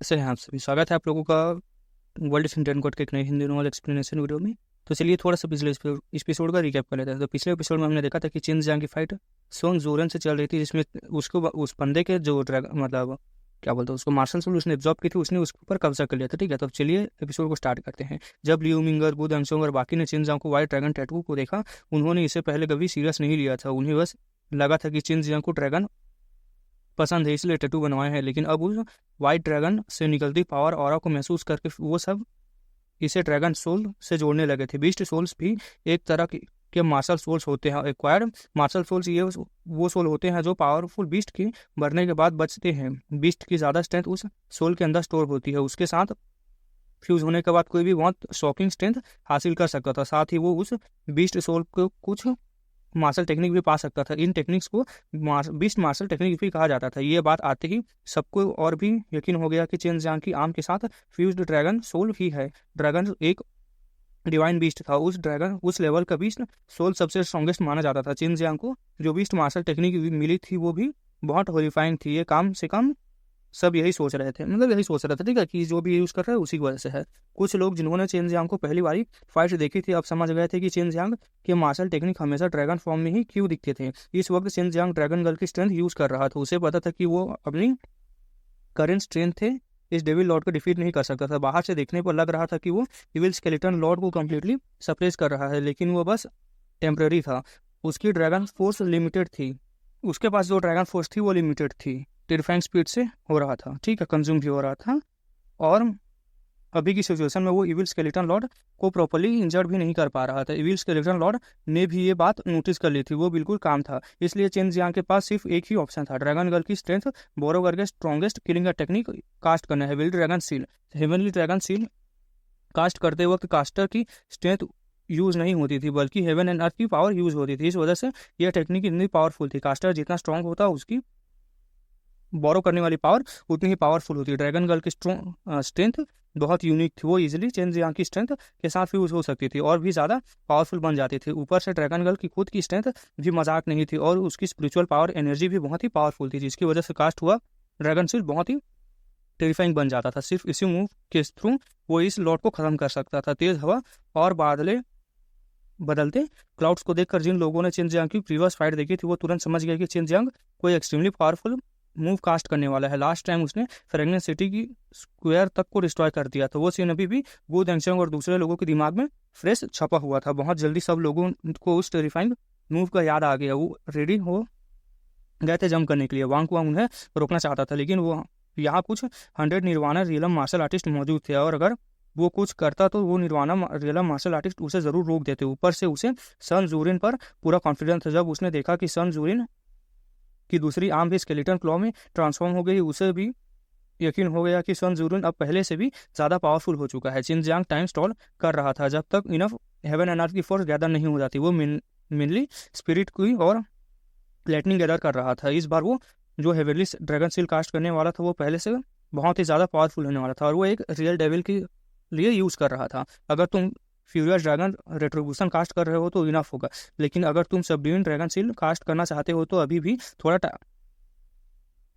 कैसे हैं आप सभी। स्वागत है आप लोगों का वर्ल्ड इंटरन कोड के एक नए हिंदी नॉवल एक्सप्लेनेशन वीडियो में। तो चलिए थोड़ा सा पिछले एपिसोड का रिकैप कर लेते हैं। तो पिछले एपिसोड में हमने देखा था कि चिन जियांग की फाइट सोंग जोरन से चल रही थी, जिसमें उसको उस बंदे के जो मतलब क्या बोलते हैं उसको मार्शल सोल उसने एब्जॉर्ब की थी, उसने उसके ऊपर कब्जा कर लिया था। ठीक है, तो चलिए एपिसोड को स्टार्ट करते हैं। जब लियू मिंगर, गु दंगसोंग और बाकी ने चिन जियांग को व्हाइट ड्रैगन टैटू को देखा, उन्होंने इसे पहले कभी सीरियस नहीं लिया था। उन्हें बस लगा था कि चिन जियांग को ड्रैगन पसंद है इसलिए टैटू बनवाए हैं। लेकिन अब उस वाइट ड्रैगन से निकलती पावर ऑरा को महसूस करके वो सब इसे ड्रैगन सोल से जोड़ने लगे थे। बीस्ट सोल्स भी एक तरह के मार्शल सोल्स होते हैं। एक्वायर्ड मार्शल सोल्स ये वो सोल होते हैं जो पावरफुल बीस्ट के मरने के बाद बचते हैं। बीस्ट की ज़्यादा स्ट्रेंथ उस सोल के अंदर स्टोर होती है। उसके साथ फ्यूज होने के बाद कोई भी बहुत शॉकिंग स्ट्रेंथ हासिल कर सकता था। साथ ही वो उस बीस्ट सोल को कुछ मार्शल टेक्निक भी पा सकता था। इन टेक्निक्स को बीस्ट मार्शल टेक्निक भी कहा जाता था। ये बात आते ही सबको और भी यकीन हो गया कि चेन जियांग की आर्म के साथ फ्यूज्ड ड्रैगन सोल ही है। ड्रैगन एक डिवाइन बीस्ट था। उस लेवल का बीस्ट सोल सबसे स्ट्रॉन्गेस्ट माना जाता था। चेन जियांग को जो बीस्ट मार्शल टेक्निक मिली थी वो भी बहुत हॉरिफाइंग थी। ये काम से कम सब यही सोच रहे थे, मतलब यही सोच रहे थे, ठीक है, कि जो भी यूज़ कर रहा है उसी की वजह से है। कुछ लोग जिन्होंने चेन जियांग को पहली बारी फाइट देखी थी अब समझ गए थे कि चेन जियांग के मार्शल टेक्निक हमेशा ड्रैगन फॉर्म में ही क्यों दिखते थे। इस वक्त चेन जियांग ड्रैगन गर्ल की स्ट्रेंथ यूज़ कर रहा था। उसे पता था कि वो अपनी करेंट स्ट्रेंथ थे इस डेविल लॉर्ड को डिफीट नहीं कर सकता था। बाहर से देखने पर लग रहा था कि वो इविल स्केलेटन लॉर्ड को कम्प्लीटली सप्रेस कर रहा है, लेकिन वो बस टेम्पररी था। उसकी ड्रैगन फोर्स लिमिटेड थी। उसके पास जो ड्रैगन फोर्स थी वो लिमिटेड थी। टेरिफाइंग स्पीड से हो रहा था, ठीक है, कंज्यूम भी हो रहा था। और अभी की सिचुएशन में वो इविल स्केलेटन लॉर्ड को प्रॉपर्ली इंजर्ड भी नहीं कर पा रहा था। इविल स्केलेटन लॉर्ड ने भी ये बात नोटिस कर ली थी। वो बिल्कुल काम था। इसलिए चेन जियांग के पास सिर्फ एक ही ऑप्शन था, ड्रैगन गर्ल की स्ट्रेंथ बोरो करके स्ट्रॉन्गेस्ट किलिंग टेक्निक कास्ट करना है, dragon seal. Heavenly dragon seal cast करते वक्त कास्टर की स्ट्रेंथ यूज नहीं होती थी, बल्कि हेवन एंड अर्थ की पावर यूज होती थी। इस वजह से यह टेक्निक इतनी पावरफुल थी। कास्टर जितना स्ट्रांग होता उसकी बोरो करने वाली पावर उतनी ही पावरफुल होती है। ड्रैगन गर्ल की स्ट्रेंथ बहुत यूनिक थी। वो इजीली चेन जियांग की स्ट्रेंथ के साथ यूज हो सकती थी और भी ज़्यादा पावरफुल बन जाती थी। ऊपर से ड्रैगन गर्ल की खुद की स्ट्रेंथ भी मजाक नहीं थी और उसकी स्पिरिचुअल पावर एनर्जी भी बहुत ही पावरफुल थी, जिसकी वजह से कास्ट हुआ ड्रैगन सील बहुत ही टेरिफाइंग बन जाता था। सिर्फ इसी मूव के थ्रू वो इस लॉर्ड को खत्म कर सकता था। तेज हवा और बादलें बदलते क्लाउड्स को देखकर जिन लोगों ने चेन जियांग की प्रीवियस फाइट देखी थी वो तुरंत समझ गए कि चेन जियांग कोई एक्सट्रीमली पावरफुल मूव कास्ट करने वाला है। लास्ट टाइम उसने फ्रेगनेंस सिटी की स्क्वायर तक को डिस्ट्रॉय कर दिया था। वो सीन अभी भी गु देंगशंग और दूसरे लोगों के दिमाग में फ्रेश छपा हुआ था। बहुत जल्दी सब लोगों को उस टेरिफाइंग मूव का याद आ गया। वो रेडी हो गए थे जंप करने के लिए। वांग कुआंग उन्हें रोकना चाहता था, लेकिन वो यहाँ कुछ 100 निर्वाणा रियलम मार्शल आर्टिस्ट मौजूद थे और अगर वो कुछ करता तो वो निर्वाणा रियलम मार्शल आर्टिस्ट उसे जरूर रोक देते। ऊपर से उसे सन जूरिन पर पूरा कॉन्फिडेंस था। जब उसने देखा कि सन जूरिन की दूसरी आर्म भी स्केलेटन क्लॉ में ट्रांसफॉर्म हो गई, उसे भी यकीन हो गया कि सन जूरिन अब पहले से भी ज़्यादा पावरफुल हो चुका है। चिन जियांग टाइम स्टॉल कर रहा था जब तक इनफ हेवन एंड अर्थ की फोर्स गैदर नहीं हो जाती। वो मेनली स्पिरिट की और लाइटनिंग गैदर कर रहा था। इस बार वो जो हेवनली ड्रैगन सील कास्ट करने वाला था वो पहले से बहुत ही ज़्यादा पावरफुल होने वाला था और वो एक रियल डेविल के लिए यूज़ कर रहा था। अगर तुम फ्यूरियस ड्रैगन रेट्रीब्यूशन कास्ट कर रहे हो तो इनफ होगा, लेकिन अगर तुम सबड्यूइंग ड्रैगन सील कास्ट करना चाहते हो तो अभी भी थोड़ा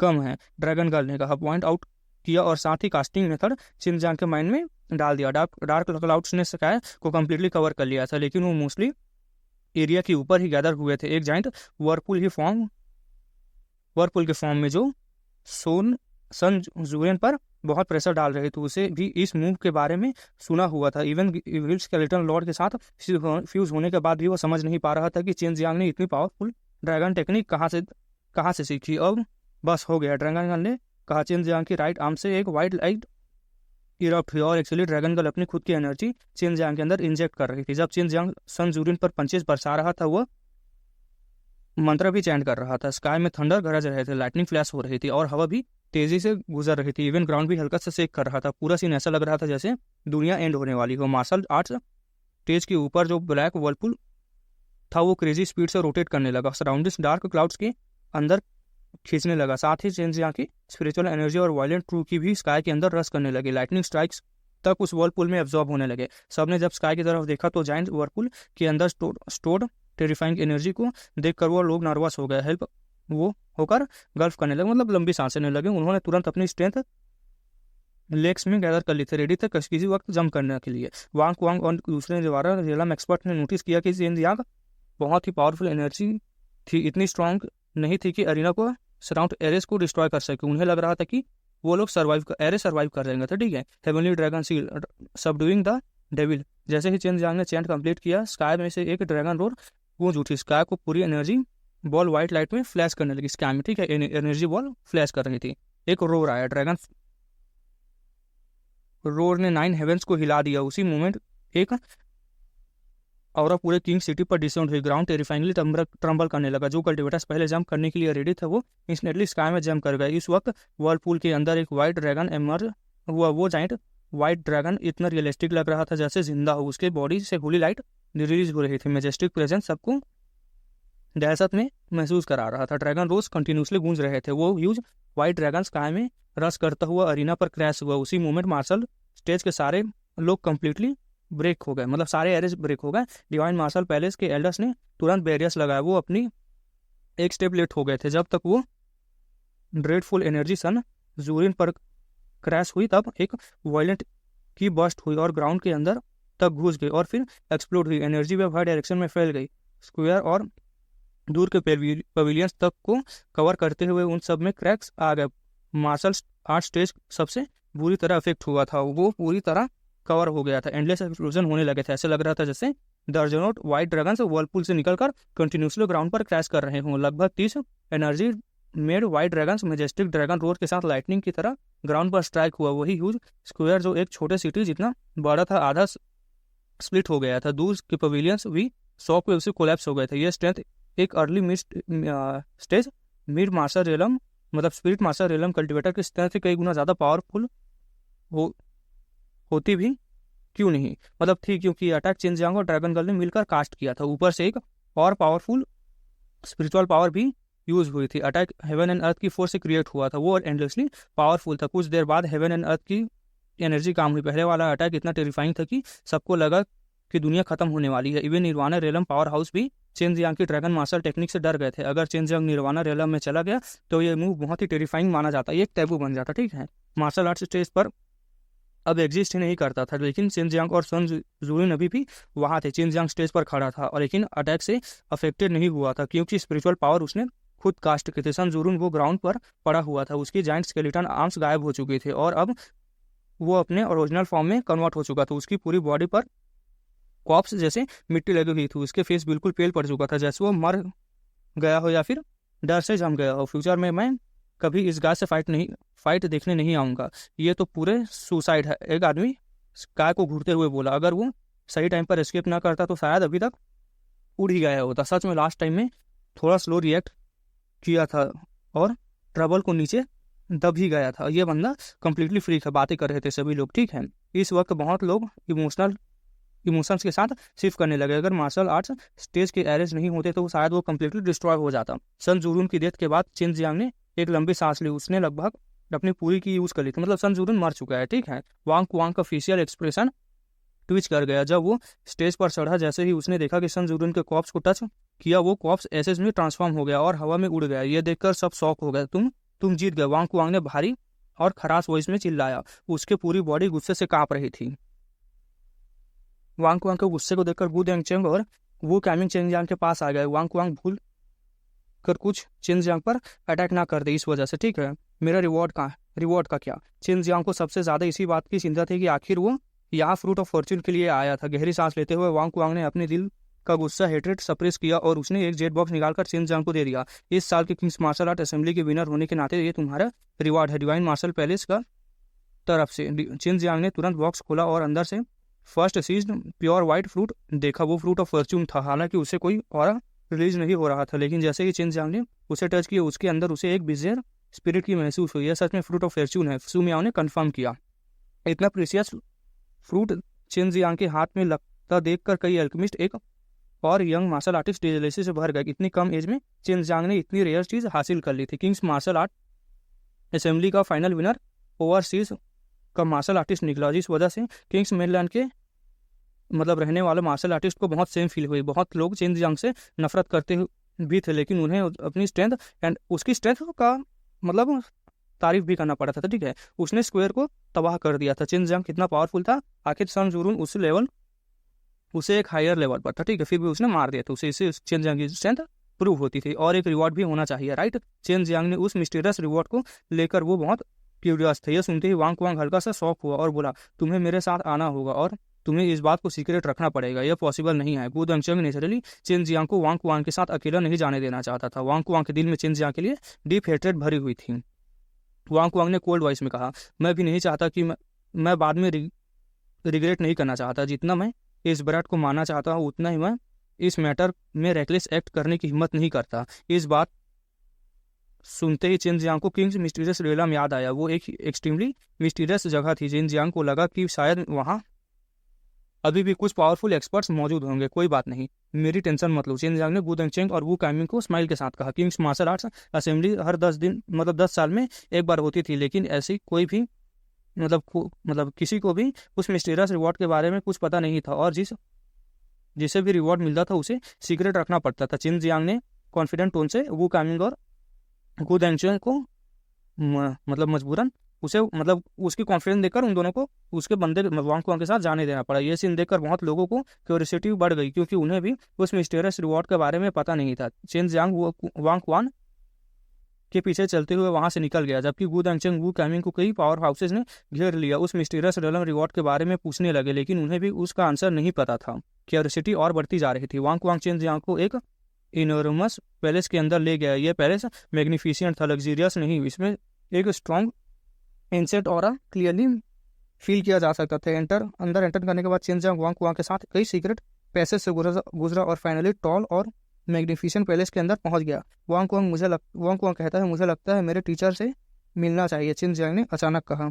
कम है, ड्रैगन गर्ल ने कहा, पॉइंट आउट किया और साथ ही कास्टिंग मेथड चिन जियांग के माइंड में डाल दिया। डार्क क्लाउड्स ने स्काई को कम्प्लीटली कवर कर लिया था, लेकिन वो मोस्टली एरिया के ऊपर ही गैदर हुए थे। एक जाइंट वर्पुल के फॉर्म में जो सन जूरिन पर बहुत प्रेशर डाल रहे थे। उसे भी इस मूव के बारे में सुना हुआ था। इवन इविल स्केलेटन लॉर्ड के साथ फ्यूज होने के बाद भी वो समझ नहीं पा रहा था कि चेन जियांग ने इतनी पावरफुल ड्रैगन टेक्निक कहाँ से सीखी। अब बस हो गया, ड्रैगन गर्ल ने कहा। चेन जियांग की राइट आर्म से एक वाइट लाइट इरप्ट हुई और एक्चुअली ड्रैगन गर्ल अपनी खुद की एनर्जी चेन जियांग के अंदर इंजेक्ट कर रही थी। जब चेन जियांग सन जूरिन पर पंचेस बरसा रहा था वह मंत्र भी चैंट कर रहा था। स्काई में थंडर गरज रहे थे, लाइटनिंग फ्लैश हो रही थी और हवा भी तेजी से गुजर रही थी। इवन ग्राउंड भी हल्का से शेक कर रहा था। पूरा सीन ऐसा लग रहा था जैसे दुनिया एंड होने वाली हो। मार्शल आर्ट्स स्टेज के ऊपर जो ब्लैक वर्लपुल था वो क्रेजी स्पीड से रोटेट करने लगा, सराउंडिंग्स डार्क क्लाउड्स के अंदर खींचने लगा। साथ ही चेन जियांग की स्पिरिचुअल एनर्जी और वायलेंट ट्रू की भी स्काई के अंदर रश करने लगे। लाइटनिंग स्ट्राइक्स तक उस वर्लपुल में एब्जॉर्ब होने लगे। सबने जब स्काई की तरफ देखा तो जाइंट वर्लपुल के अंदर स्टोर्ड टेरिफाइंग एनर्जी को देखकर वो लोग नर्वस हो गए। हेल्प वो होकर गल्फ करने लगे, मतलब लंबी सांसें लेने लगे। उन्होंने तुरंत अपनी स्ट्रेंथ लेग्स में गैदर कर ली थी, रेडी थे किसी वक्त जंप करने के लिए। वांग वांग और दूसरे रियलम एक्सपर्ट ने नोटिस किया कि चेन जियांग बहुत ही पावरफुल एनर्जी थी, इतनी स्ट्रांग नहीं थी कि अरीना को सराउंड एरेस को डिस्ट्रॉय कर सके। उन्हें लग रहा था कि वो लोग एरे सर्वाइव कर जाएंगे। तो ठीक है, heavenly dragon seal subduing the devil. जैसे ही चेन जियांग ने चैंट कंप्लीट किया, स्काई में से एक ड्रैगन रोर गूंज उठी। स्काई को पूरी एनर्जी बॉल व्हाइट लाइट में फ्लैश करने लगी। स्काई में, ठीक है, एनर्जी बॉल फ्लैश कर रही थी। एक रोर आया, ड्रैगन रोर ने 9 हेवेंस को हिला दिया। उसी मोमेंट एक और पूरे किंग सिटी पर डिसेंड हुई। ग्राउंड टेरिफाइंगली ट्रम्बल करने लगा। जो कल्टिवेटर्स पहले जंप करने के लिए रेडी थे वो इंस्टेंटली स्काई में जंप कर गए। इस वक्त वर्लपूल के अंदर एक वाइट ड्रैगन एमर्ज हुआ। वो जाइंट वाइट ड्रैगन इतना रियलिस्टिक लग रहा था जैसे जिंदा हो। उसके बॉडी से होली लाइट रिलीज हो रही थी। मैजेस्टिक प्रेजेंस सबको दहशत में महसूस करा रहा था। ड्रैगन रोज कंटिन्यूसली गूंज रहे थे। वो ह्यूज वाइट ड्रैगन स्काई में रश करता हुआ अरीना पर क्रैश हुआ। उसी मोमेंट मार्शल स्टेज के सारे लोग कंप्लीटली ब्रेक हो गए, मतलब सारे एरेज ब्रेक हो गए। डिवाइन मार्शल पैलेस के एल्डर्स ने तुरंत बैरियर्स लगाया। वो अपनी एक स्टेप लेट हो गए थे। जब तक वो ड्रेडफुल एनर्जी सन जूरिन पर क्रैश हुई तब एक वायलेंट की बस्ट हुई और ग्राउंड के अंदर तक घुस गई और फिर एक्सप्लोड हुई। एनर्जी वेव हर डायरेक्शन में फैल गई। स्क्वायर और दूर के पवेलियंस तक को कवर करते हुए उन सब में क्रैक्स आ गए। मार्शल आर्ट स्टेज सबसे बुरी तरह अफेक्ट हुआ था। वो पूरी तरह कवर हो गया था। एंडलेस एक्सप्लोजन होने लगे थे। ऐसे लग रहा था जैसे दर्जनों वाइट ड्रैगन वर्लपूल से निकलकर कंटिन्यूसली ग्राउंड पर क्रैश कर रहे हों। लगभग 30 energy made white dragon majestic dragon roar के साथ लाइटनिंग की तरह ग्राउंड पर स्ट्राइक हुआ। वही ह्यूज स्क्वायर जो एक छोटे सिटी जितना बड़ा था आधा स्प्लिट हो गया था। दूर के पवेलियंस भी शॉक वेव से कोलैप्स हो गए थे। यह स्ट्रेंथ एक अर्ली स्टेज मिड मार्शल रेलम मतलब स्पिरिट मार्शल रेलम कल्टिवेटर की स्ट्रेंथ से कई गुना ज़्यादा पावरफुल होती भी क्यों नहीं, मतलब थी, क्योंकि अटैक चेन जियांग और ड्रैगन गर्ल ने मिलकर कास्ट किया था। ऊपर से एक और पावरफुल स्पिरिचुअल पावर भी यूज हुई थी। अटैक हेवन एंड अर्थ की फोर्स से क्रिएट हुआ था। वो एंडलेसली पावरफुल था। कुछ देर बाद हेवन एंड अर्थ की एनर्जी काम हुई। पहले वाला अटैक इतना टेरिफाइंग था कि सबको लगा कि दुनिया खत्म होने वाली है। इवन निर्वाणा रेलम पावर हाउस भी चेन जियांग की ड्रैगन मार्शल टेक्निक से डर गए थे। अगर चेन जियांग निर्वाणा रेलम में चला गया तो ये मूव बहुत ही टेरिफाइंग माना जाता, ये एक टैबू बन जाता। ठीक है, मार्शल आर्ट स्टेज पर अब एग्जिस्ट ही नहीं करता था। लेकिन चेन जियांग और सन जूरिन अभी भी वहाँ थे। चेन जियांग स्टेज पर खड़ा था और लेकिन अटैक से अफेक्टेड नहीं हुआ था क्योंकि स्पिरिचुअल पावर उसने खुद कास्ट की थी। सन जूरिन वो ग्राउंड पर पड़ा हुआ था। उसकी जाइंट स्केलेटन आर्म्स गायब हो चुकी थे और अब वो अपने ओरिजिनल फॉर्म में कन्वर्ट हो चुका था। उसकी पूरी बॉडी पर कॉप्स जैसे मिट्टी लगी हुई थी। उसके फेस बिल्कुल पेल पड़ चुका था, जैसे वो मर गया हो या फिर डर से जम गया हो। फ्यूचर में मैं कभी इस गाय से फाइट देखने नहीं आऊँगा। ये तो पूरे सुसाइड है, एक आदमी गाय को घूरते हुए बोला। अगर वो सही टाइम पर एस्केप ना करता तो शायद अभी तक उड़ ही गया होता। सच में लास्ट टाइम में थोड़ा स्लो रिएक्ट किया था और ट्रबल को नीचे दब ही गया था। ये बंदा कंप्लीटली फ्री था। बातें कर रहे थे सभी लोग। ठीक है, इस वक्त बहुत लोग इमोशंस के साथ शिफ्ट करने लगे। अगर मार्शल आर्ट्स स्टेज के एरेज नहीं होते तो शायद वो कंप्लीटली डिस्ट्रॉय हो जाता। सन जूरुन की डेथ के बाद चेन जियांग ने एक लंबी सांस ली। उसने लगभग अपनी पूरी की यूज कर ली थी, मतलब सन जूरुन मर चुका है। ठीक है, वांग का फेशियल एक्सप्रेशन ट्विच कर गया जब वो स्टेज पर चढ़ा। जैसे ही उसने देखा कि सन जूरुन के कॉप्स को टच किया, वो कॉप्स एसेज में ट्रांसफॉर्म हो गया और हवा में उड़ गया। ये देखकर सब शॉक हो गए। तुम जीत गए, वांग ने भारी और खराश वॉइस में चिल्लाया। उसके पूरी बॉडी गुस्से से कांप रही थी। वांग के गुस्से को देखकर वू देंगचेंग और वो कैमिंग चेन जियांग के पास आ गए। वांग भूल कर कुछ चेन जियांग पर अटैक ना कर दे इस वजह से। ठीक है, मेरा रिवॉर्ड का क्या? चेन जियांग को सबसे ज्यादा इसी बात की चिंता थी कि आखिर वो यहाँ फ्रूट ऑफ फॉर्च्यून के लिए आया था। गहरी सांस लेते हुए वांग ने अपने दिल का गुस्सा हेट्रेड सप्रेस किया और उसने एक जेट बॉक्स निकालकर चेन जियांग को दे दिया। इस साल के किंग्स मार्शल आर्ट असेंबली के विनर होने के नाते ये तुम्हारा रिवॉर्ड है। डिवाइन मार्शल पैलेस का तरफ से। चेन जियांग ने तुरंत बॉक्स खोला और अंदर से first seized pure white fruit देखा। वो फ्रूट ऑफ फॉर्च्यून था। हालांकि उसे कोई और रिलीज नहीं हो रहा था, लेकिन जैसे ही चेन जियांग ने उसे टच किया उसके अंदर उसे एक बिजर स्पिरिट की महसूस हुई। यह सच में फ्रूट ऑफ फॉर्च्यून है, सू मियाओ ने कंफर्म किया। इतना प्रीसियस फ्रूट चेन जियांग के हाथ में लगता देखकर कई एल्केमिस्ट एक और यंग मार्शल आर्टिस्ट जेलेसी से भर गए। इतनी कम एज में चेन जियांग ने इतनी रेयर चीज हासिल कर ली थी। किंग्स मार्शल आर्ट असेंबली का फाइनल विनर ओवरसीज का मार्शल आर्टिस्ट निकला, जिस वजह से किंग्स मेनलैंड के मतलब रहने वाले मार्शल आर्टिस्ट को बहुत सेम फील हुई। बहुत लोग चेन जियांग से नफरत करते भी थे, लेकिन उन्हें अपनी स्ट्रेंथ एंड उसकी स्ट्रेंथ का मतलब तारीफ भी करना पड़ा था, ठीक है। उसने स्क्वायर को तबाह कर दिया था। चेन जियांग कितना पावरफुल था, आखिर सन जुरून उसे एक हायर लेवल पर था, ठीक है, फिर भी उसने मार दिया था उसे। इससे चेन जियांग की स्ट्रेंथ प्रूव होती थी और एक रिवॉर्ड भी होना चाहिए, राइट। चेन जियांग ने उस मिस्टीरियस रिवॉर्ड को लेकर वो बहुत क्यूरियस थे। यह सुनते ही वांग कुआंग हल्का सा शॉक हुआ और बोला, तुम्हें मेरे साथ आना होगा और तुम्हें इस बात को सीक्रेट रखना पड़ेगा, यह पॉसिबल नहीं है। गु दंगचंग नेचुरली चेन जियांग को वांग कुआंग के साथ अकेला नहीं जाने देना चाहता था। वांग कुआंग के दिल में चेन जियांग के लिए डीप हेट्रेड भरी हुई थी। वांग कुआंग ने कोल्ड वॉइस में कहा, मैं भी नहीं चाहता कि मैं बाद में रिग्रेट नहीं करना चाहता। जितना मैं इस ब्रैट को मानना चाहता हूँ उतना ही मैं इस मैटर में रेकलेस एक्ट करने की हिम्मत नहीं करता। इस बात सुनते ही चेन जियांग को किंग्स मिस्टीरियस रेलम याद आया। वो एक एक्सट्रीमली मिस्टीरियस जगह थी। चेन जियांग को लगा कि शायद वहाँ अभी भी कुछ पावरफुल एक्सपर्ट्स मौजूद होंगे। कोई बात नहीं, मेरी टेंशन मत लो, चेन जियांग ने गु दंगचेंग और वू काइमिंग को स्माइल के साथ कहा। किंग्स मार्शल आर्ट्स असेंबली हर 10 साल में एक बार होती थी, लेकिन ऐसी कोई भी किसी को भी उस मिस्टीरियस रिवॉर्ड के बारे में कुछ पता नहीं था और जिसे भी रिवॉर्ड मिलता था उसे सीक्रेट रखना पड़ता था। चेन जियांग ने कॉन्फिडेंट टोन से वू काइमिंग और गु दंगचेंग को मजबूरन उसे उसकी कॉन्फिडेंस देखकर उन दोनों को उसके बंदे वांग कुआंग के साथ जाने देना पड़ा। ये सीन देखकर बहुत लोगों को क्यूरियोसिटी बढ़ गई, क्योंकि उन्हें भी उस मिस्टीरियस रिवॉर्ड के बारे में पता नहीं था। चेन जियांग वांग कुआंग के पीछे चलते हुए वहां से निकल गया, जबकि गु दंगचेंग वू काइमिंग को कई पावर हाउसेज ने घेर लिया। उस मिस्टीरियस रेलम रिवॉर्ड के बारे में पूछने लगे, लेकिन उन्हें भी उसका आंसर नहीं पता था। क्यूरियोसिटी और बढ़ती जा रही थी। वांग कुआंग चेन जियांग को एक इनोरमस पैलेस के अंदर ले गया। यह पैलेस मैग्निफिशियंट था, लग्जरियस नहीं। इसमें एक स्ट्रॉन्ग एंसेंट और क्लियरली फील किया जा सकता था। अंदर एंटर करने के बाद चेन जियांग वांग कुआंग के साथ कई सीक्रेट पैसेज से गुजरा और फाइनली टॉल और मैग्निफिशियंट पैलेस के अंदर पहुंच गया। वांग कुआंग कहता है, मुझे लगता है मेरे टीचर से मिलना चाहिए, चेन जियांग ने अचानक कहा।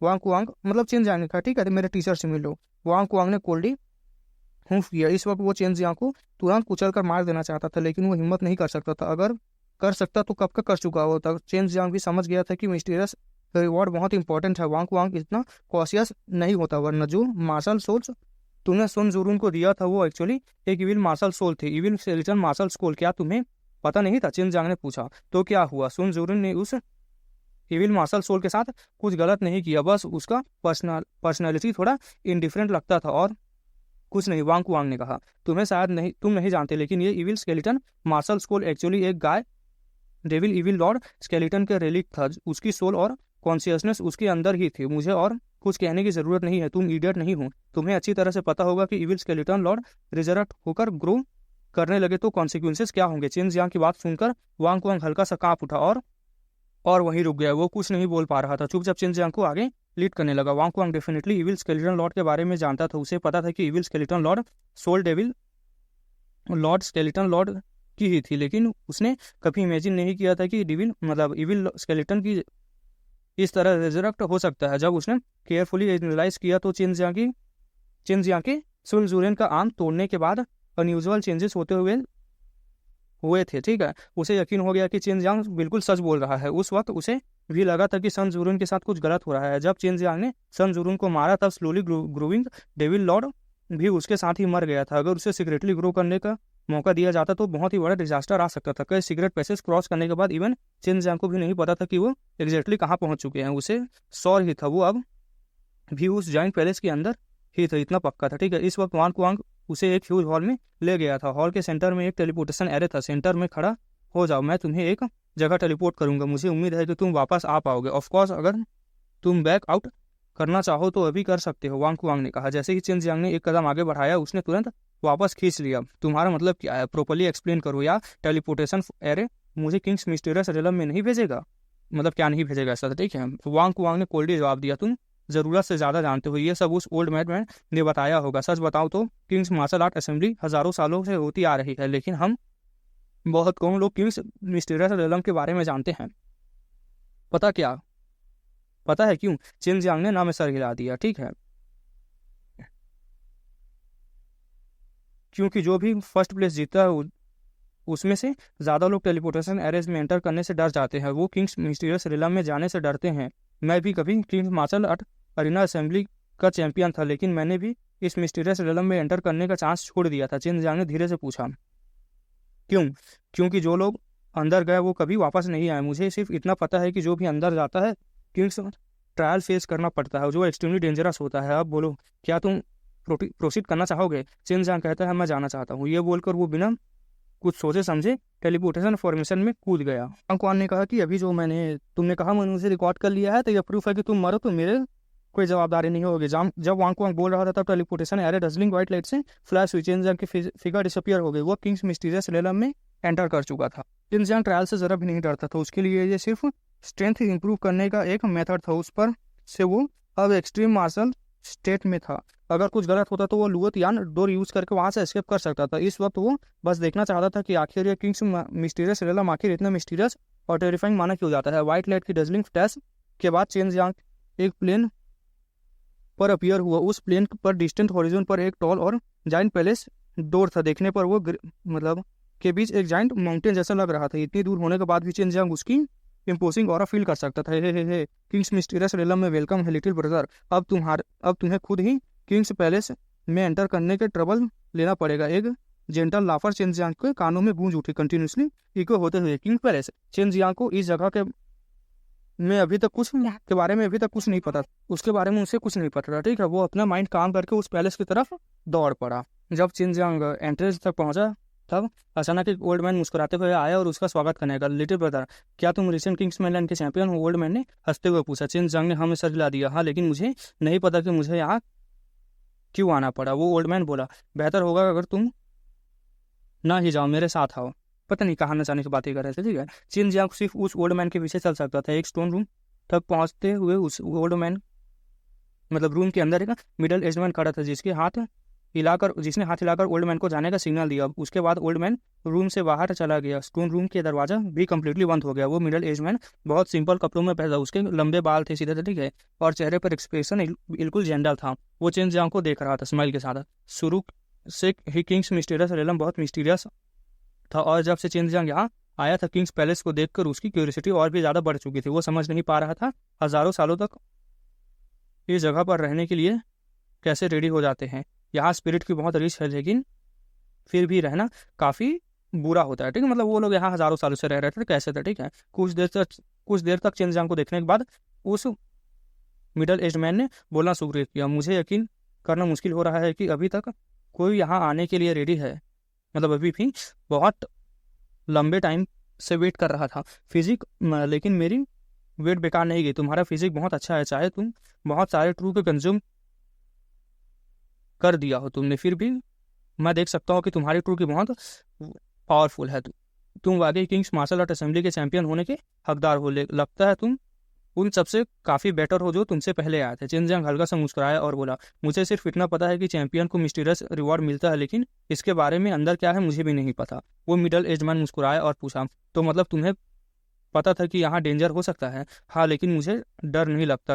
वांग कुआंग चेन जियांग ने कहा, ठीक है, मेरे टीचर से मिलो। वांग कुआंग ने कोल्डी हूफ किया। इस वक्त वो चेन जियांग को तुरंत कुचल कर मार देना चाहता था, लेकिन वो हिम्मत नहीं कर सकता था। अगर कर सकता तो कब का कर चुका होता। चेन जियांग भी समझ गया था कि मिस्टीरियस रिवॉर्ड बहुत इंपॉर्टेंट है। वांग कुआंग इतना कॉशियस नहीं होता, वरना जो मार्शल सोल्स तुमने सुन जुरून को दिया था वो एक्चुअली एक इविल मार्शल सोल थे, इविल स्केलेटन मार्शल सोल। क्या तुम्हें पता नहीं था? चेन जियांग ने पूछा। तो क्या हुआ? सुन जुरून ने उस इविल मार्शल सोल के साथ कुछ गलत नहीं किया, बस उसका पर्सनैलिटी थोड़ा इंडिफरेंट लगता था और कुछ नहीं। वांग कुआंग ने कहा, तुम नहीं जानते, लेकिन ये evil skeleton martial soul actually एक गाय डेविल इविल लॉर्ड स्केलेटन के रेलिक था। उसकी सोल और कॉन्शियसनेस उसके अंदर ही थी। मुझे और कुछ कहने की जरूरत नहीं है, तुम इडियट नहीं हो। तुम्हें अच्छी तरह से पता होगा कि इविल स्केलेटन लॉर्ड रिजरेक्ट होकर ग्रो करने लगे तो कॉन्सिक्वेंसेस क्या होंगे। चेन जियांग की बात सुनकर वांग कुआंग हल्का सा कांप उठा और वहीं रुक गया। वो कुछ नहीं बोल पा रहा था, चुपचाप चेन जियांग को आगे लीड करने लगा। Wang Kuang definitely evil skeleton lord के बारे में जानता था। उसे पता था कि evil skeleton lord soul devil lord skeleton lord की ही थी, लेकिन उसने कभी इमेजिन नहीं किया था कि इविल स्केलेटन की इस तरह रिजरेक्ट हो सकता है। जब उसने केयरफुली एनालाइज किया तो चेन जियांग के सुन जुरेन का आर्म तोड़ने के बाद अनयूजुअल चेंजेस होते हुए थे, ठीक है। उसे यकीन हो गया कि चेन जियांग बिल्कुल सच बोल रहा है। उस वक्त उसे भी लगा था कि सन जुरून के साथ कुछ गलत हो रहा है। जब चेन जियांग ने सन जुरून को मारा तब स्लोली ग्रोइंग डेविल लॉर्ड भी उसके साथ ही मर गया था। अगर उसे सीक्रेटली ग्रो करने का मौका दिया जाता तो बहुत ही बड़ा डिजास्टर आ सकता था। कई सीक्रेट पैसेज क्रॉस करने के बाद इवन चेन जियांग को भी नहीं पता था कि वो एग्जैक्टली कहाँ पहुंच चुके हैं। उसे श्योर ही था वो अब भी उस जॉइंट पैलेस के अंदर ही था, इतना पक्का था, ठीक है। इस वक्त वांग कुआंग उसे एक ह्यूज हॉल में ले गया था। हॉल के सेंटर में एक टेलीपोर्टेशन एरे था। सेंटर में खड़ा हो जाओ, मैं तुम्हें एक जगह टेलीपोर्ट करूंगा। मुझे उम्मीद है कि तुम वापस आ पाओगे। ऑफकोर्स अगर तुम बैक आउट करना चाहो तो अभी कर सकते हो, वांग कुआंग ने कहा। जैसे ही चेन जियांग ने एक कदम आगे बढ़ाया उसने तुरंत वापस खींच लिया। तुम्हारा मतलब क्या है? प्रॉपर्ली एक्सप्लेन करो, या टेलीपोर्टेशन एरे मुझे किंग्स मिस्टीरियस रेलम में नहीं भेजेगा? क्या नहीं भेजेगा ऐसा, ठीक है। वांग कुआंग ने कोल्डी जवाब दिया, तुम जरूरत से ज्यादा जानते हो। ये सब उस ओल्ड मैन ने बताया होगा। सच बताओ तो किंग्स मार्शल आर्ट असेंबली हजारों सालों से होती आ रही है, लेकिन हम बहुत कम लोग किंग्स मिस्टीरियस रेलम के बारे में जानते हैं। पता है क्यों? चेन जियांग ने ना में सर हिला दिया, ठीक है। क्योंकि जो भी फर्स्ट प्लेस जीता है उसमें से ज़्यादा लोग टेलीपोर्टेशन एरेज में एंटर करने से डर जाते हैं। वो किंग्स मिस्टीरियस रेलम में जाने से डरते हैं। मैं भी कभी kings martial art arena assembly का चैंपियन था, लेकिन मैंने भी इस मिस्टीरियस रेलम में एंटर करने का चांस छोड़ दिया था। चेन जियांग ने धीरे से पूछा, क्यों? क्योंकि जो लोग अंदर गए वो कभी वापस नहीं आए। मुझे सिर्फ इतना पता है कि जो भी अंदर जाता है किंग्स ट्रायल फेस करना पड़ता है जो एक्सट्रीमली डेंजरस होता है। अब बोलो क्या तुम प्रोसीड करना चाहोगे? चेन जियांग कहता है मैं जाना चाहता हूँ। ये बोलकर वो बिना कुछ सोचे समझे टेलीपोर्टेशन फॉर्मेशन में कूद गया। वांग क्वान ने कहा कि अभी जो तुमने कहा मैंने उसे रिकॉर्ड कर लिया है, तो यह प्रूफ है कि तुम मरो तो मेरे कोई जवाबदारी नहीं होगी। जब वांग क्वांग बोल रहा था तब टेलीपोर्टेशन एरे डजलिंग व्हाइट लाइट से फ्लैश हुई। चेन जियांग की फिगर डिसअपियर हो गई। वो किंग्स मिस्टीरियस रेलम में एंटर कर चुका था। चेन जियांग ट्रायल से जरा भी नहीं डरता था। उसके लिए ये सिर्फ स्ट्रेंथ इंप्रूव करने का एक मेथड था। उस पर से वो अब एक्सट्रीम मार्शल स्टेट में था। अगर कुछ गलत होता तो वो लुओत यान डोर यूज करके वहां से एस्केप कर सकता था। इस वक्त वो बस देखना चाहता था कि आखिर ये किंग्स मिस्टीरियस रेलम आखिर इतना मिस्टीरियस और टेरिफाइंग माना क्यों जाता है। व्हाइट लाइट की डजलिंग फ्लैश के बाद चेन जियांग एक प्लेन पर अपीयर हुआ। उस प्लेन पर डिस्टेंट हॉरिजॉन पर एक टॉल और जाइंट पैलेस डोर था। देखने पर वो मतलब के बीच एक जाइंट माउंटेन जैसा लग रहा था। इतनी दूर होने के बाद भी चेन जियांग उसकी इम्पोजिंग ऑरा फील कर सकता था। हे किंग्स मिस्टीरियस रेलम में वेलकम है लिटिल ब्रदर। अब तुम्हें खुद ही किंग्स पैलेस में एंटर करने के ट्रबल लेना पड़ेगा। एक जेंटल लाफर चेन जियांग के कानों में गूंज उठी कंटिन्यूसली इको होते हुए। किंग पैलेस चेन जियांग को इस जगह के में अभी तक कुछ के बारे में अभी तक कुछ नहीं पता। उसके बारे में उसे कुछ नहीं पता था। ठीक है, वो अपना माइंड काम करके उस पैलेस की तरफ दौड़ पड़ा। जब चेन जियांग एंट्रेंस तक पहुंचा तब अचानक एक ओल्ड मैन मुस्कुराते हुए आया और उसका स्वागत करने लगा। लिटिल ब्रदर, क्या तुम रिसेंट किंग्स मैनलैंड के चैंपियन हो? ओल्ड मैन ने हंसते हुए पूछा। चेन जियांग ने हमें सर हिला दिया। हाँ, लेकिन मुझे नहीं पता कि मुझे यहाँ क्यों आना पड़ा। वो ओल्ड मैन बोला, बेहतर होगा अगर तुम ना ही जाओ, मेरे साथ आओ। पता नहीं कहाँ न जाने की बातें कर रहे थे। ठीक है, चेन जियांग सिर्फ उस ओल्ड मैन के पीछे चल सकता था। एक स्टोन रूम तक पहुंचते हुए उस ओल्ड मैन रूम के अंदर एक मिडल एज मैन खड़ा था जिसने हाथ हिलाकर ओल्ड मैन को जाने का सिग्नल दिया। उसके बाद ओल्ड मैन रूम से बाहर चला गया। स्टोन रूम के दरवाजा भी कंप्लीटली बंद हो गया। वो मिडल एज मैन बहुत सिंपल कपड़ों में पहना, उसके लंबे बाल थे सीधे थे। ठीक है, और चेहरे पर एक्सप्रेशन बिल्कुल जेंडल था। वो चेन जियांग को देख रहा था स्माइल के साथ। शुरू से ही किंग्स मिस्टीरियस रेलम बहुत मिस्टीरियस था और जब से चेन जियांग यहाँ आया था किंग्स पैलेस को देखकर उसकी क्यूरियोसिटी और भी ज़्यादा बढ़ चुकी थी। वो समझ नहीं पा रहा था हज़ारों सालों तक इस जगह पर रहने के लिए कैसे रेडी हो जाते हैं। यहाँ स्पिरिट की बहुत रिच है लेकिन फिर भी रहना काफ़ी बुरा होता है। ठीक है, वो लोग यहाँ हज़ारों सालों से रह रहे थे, कैसे थे? ठीक है, कुछ देर तक चेन जियांग को देखने के बाद उस मिडल एज मैन ने बोलना शुरू किया। मुझे यकीन करना मुश्किल हो रहा है कि अभी तक कोई यहाँ आने के लिए रेडी है। अभी भी बहुत लंबे टाइम से वेट कर रहा था। लेकिन मेरी वेट बेकार नहीं गई। तुम्हारा फिजिक बहुत अच्छा है, चाहे तुम बहुत सारे ट्रू के कंज्यूम कर दिया हो तुमने, फिर भी मैं देख सकता हूँ कि तुम्हारी ट्रू की बहुत पावरफुल है। तुम वाकई किंग्स मार्शल आर्ट असेंबली के चैंपियन होने के हकदार हो। लगता है तुम उन सबसे काफ़ी बेटर हो जो तुमसे पहले आए थे। चेन जियांग हल्का सा मुस्कुराया और बोला, मुझे सिर्फ इतना पता है कि चैंपियन को मिस्टीरियस रिवॉर्ड मिलता है, लेकिन इसके बारे में अंदर क्या है मुझे भी नहीं पता। वो मिडल एज मैन मुस्कुराया और पूछा, तो तुम्हें पता था कि यहाँ डेंजर हो सकता है? हाँ, लेकिन मुझे डर नहीं लगता।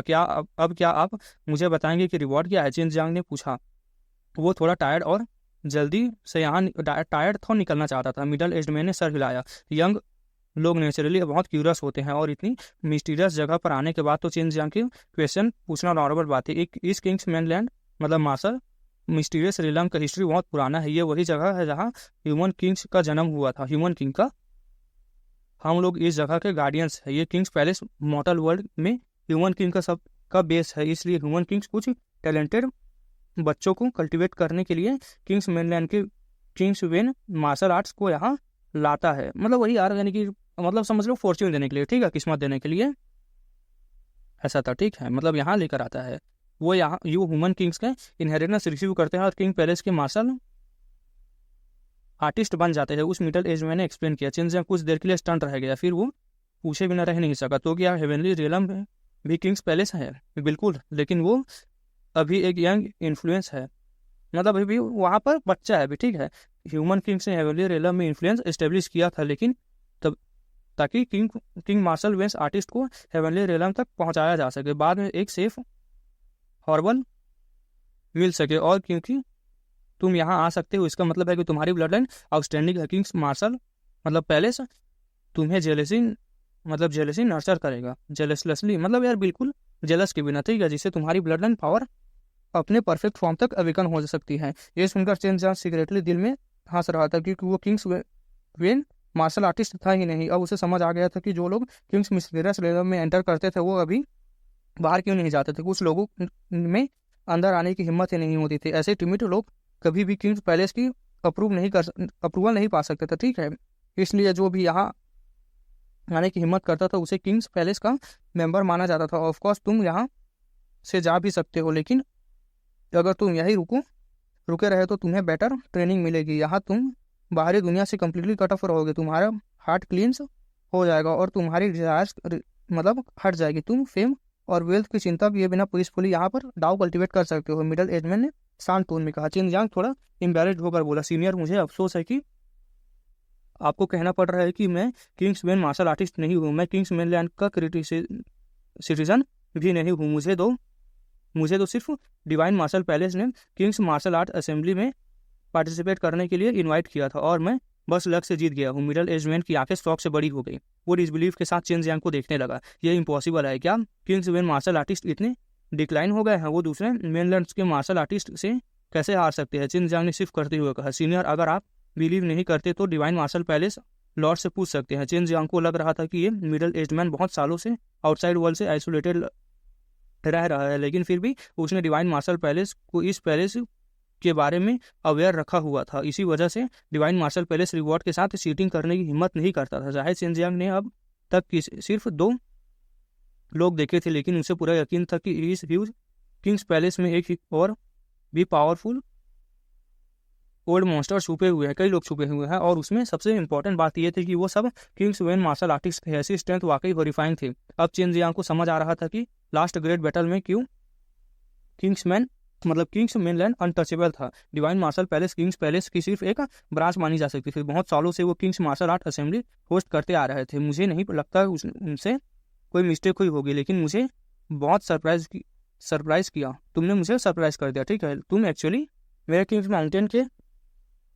अब क्या आप मुझे बताएंगे कि रिवॉर्ड क्या है? चेन जियांग ने पूछा। वो थोड़ा टायर्ड और जल्दी से यहाँ टायर्ड था, निकलना चाहता था। मिडल एज मैन ने सर हिलाया। यंग लोग नेचुरली बहुत क्यूरियस होते हैं और इतनी मिस्टीरियस जगह पर आने के बाद तो चेन जियांग की क्वेश्चन पूछना नॉर्मल बात है। इस किंग्स मैनलैंड मार्शल मिस्टीरियस रेलम का हिस्ट्री बहुत पुराना है। ये वही जगह है जहाँ ह्यूमन किंग्स का जन्म हुआ था। ह्यूमन किंग का हम लोग इस जगह के गार्डियंस है। ये किंग्स पैलेस मॉर्टल वर्ल्ड में ह्यूमन किंग का सबका बेस है। इसलिए ह्यूमन किंग्स कुछ टैलेंटेड बच्चों को कल्टिवेट करने के लिए किंग्स मैनलैंड के किंग्स वेन मार्शल आर्ट्स को यहाँ लाता है। वही यार, यानी कि समझ लो फॉर्च्यून देने के लिए। ठीक है, किस्मत देने के लिए ऐसा था। ठीक है, यहाँ लेकर आता है। वो यहाँ ह्यूमन किंग्स के इनहेरिटेंस रिसीव करते हैं और किंग पैलेस के मार्शल आर्टिस्ट बन जाते हैं। उस मिडल एज मैंने एक्सप्लेन किया। चेन जियांग कुछ देर के लिए स्टंट रह गया, फिर वो पूछे बिना रह नहीं सका, तो क्या हेवनली रियलम में भी किंग्स पैलेस है? बिल्कुल, लेकिन वो अभी एक यंग इन्फ्लुएंस है। अभी भी वहाँ पर बच्चा है अभी। ठीक है, ह्यूमन किंग्स ने हेवनली रियलम में इन्फ्लुएंस एस्टेब्लिश किया था, लेकिन तब ताकि किंग मार्शल वेंस आर्टिस्ट को हेवनली रियलम तक पहुँचाया जा सके, बाद में एक सेफ हॉर्बल मिल सके। और क्योंकि तुम यहाँ आ सकते हो, इसका मतलब है कि तुम्हारी ब्लड लाइन आउटस्टैंडिंग है। किंग्स मार्शल पैलेस तुम्हें जेलसी नर्चर करेगा। जेलसलेसली यार बिल्कुल जेलस के बिना। ठीक है, जिससे तुम्हारी ब्लड लाइन पावर अपने परफेक्ट फॉर्म तक अवेकन हो सकती है। ये सुनकर चेन जियांग सीक्रेटली दिल में हंस रहा था, क्योंकि वो किंग्स वेन मार्शल आर्टिस्ट था ही नहीं। अब उसे समझ आ गया था कि जो लोग किंग्स मिस्टीरियस रेलम में एंटर करते थे वो अभी बाहर क्यों नहीं जाते थे। कुछ लोगों में अंदर आने की हिम्मत ही नहीं होती थी। ऐसे टिमिड लोग कभी भी किंग्स पैलेस की अप्रूवल नहीं पा सकते थे, ठीक है। इसलिए जो भी यहाँ आने की हिम्मत करता था उसे किंग्स पैलेस का मेंबर माना जाता था। ऑफकोर्स तुम यहाँ से जा भी सकते हो, लेकिन अगर तुम यही रुके रहे तो तुम्हें बेटर ट्रेनिंग मिलेगी। यहाँ तुम बाहरी दुनिया से कम्प्लीटली कट ऑफ रहोगे, तुम्हारा हार्ट क्लींस हो जाएगा और तुम्हारी डिजायर्स मतलब हट जाएगी। तुम फेम और वेल्थ की चिंता किए बिना पीसफुली यहाँ पर दाव कल्टीवेट कर सकते हो, मिडिल एज मैन ने शांत टोन में कहा। चिनजियांग थोड़ा एम्बैरेस्ड होकर बोला, सीनियर मुझे अफसोस है कि आपको कहना पड़ रहा है कि मैं किंग्स मैन मार्शल आर्टिस्ट नहीं हूँ। मैं किंग्स मैन लैंड का सिटीजन भी नहीं हूँ। मुझे तो सिर्फ डिवाइन मार्शल पैलेस ने किंग्स मार्शल आर्ट असेंबली में पार्टिसिपेट करने के लिए इनवाइट किया था और मैं बस लक से जीत गया हूँ। मिडिल एज मैन की आंखें शौक से बड़ी हो गई। वो डिसबिलीफ के साथ चिनजियांग को देखने लगा। ये इम्पॉसिबल है क्या? किंग्स मैन मार्शल आर्टिस्ट इतने डिक्लाइन हो गए हैं? वो दूसरे मेनलैंड के मार्शल आर्टिस्ट से कैसे हार सकते हैं? चिनजियांग ने सिर्फ करते हुए कहा, सीनियर अगर आप बिलीव नहीं करते तो डिवाइन मार्शल पैलेस लॉर्ड से पूछ सकते हैं। चिनजियांग को लग रहा था कि ये मिडिल एज मैन बहुत सालों से आउटसाइड वर्ल्ड से आइसोलेटेड रह रहा है, लेकिन फिर भी उसने डिवाइन मार्शल पैलेस को इस पैलेस के बारे में अवेयर रखा हुआ था। इसी वजह से डिवाइन मार्शल पैलेस रिवॉर्ड के साथ चीटिंग करने की हिम्मत नहीं करता था। चाहे चिनजियांग ने अब तक सिर्फ 2 लोग देखे थे, लेकिन उसे पूरा यकीन था कि इस ह्यूज किंग्स पैलेस में एक और भी पावरफुल ओल्ड मॉन्स्टर छुपे हुए हैं। कई लोग छुपे हुए हैं और उसमें सबसे इंपॉर्टेंट बात यह थी कि वो सब किंग्स मैन मार्शल आर्टिस्ट थे। ऐसी स्ट्रेंथ वाकई हॉरिफाइंग थी। अब चिनजियांग को समझ आ रहा था कि लास्ट ग्रेट बैटल में क्यों किंग्स मेनलैंड अनटचेबल था। Divine martial palace kings palace की सिर्फ एक ब्रांच मानी जा सकती थी। बहुत सालों से वो kings martial art assembly host करते आ रहे थे। मुझे नहीं लगता उनसे कोई मिस्टेक हुई होगी, लेकिन मुझे बहुत सरप्राइज किया। तुमने मुझे सरप्राइज कर दिया, ठीक है। तुम एक्चुअली मेरे किंग्स माउंटेन के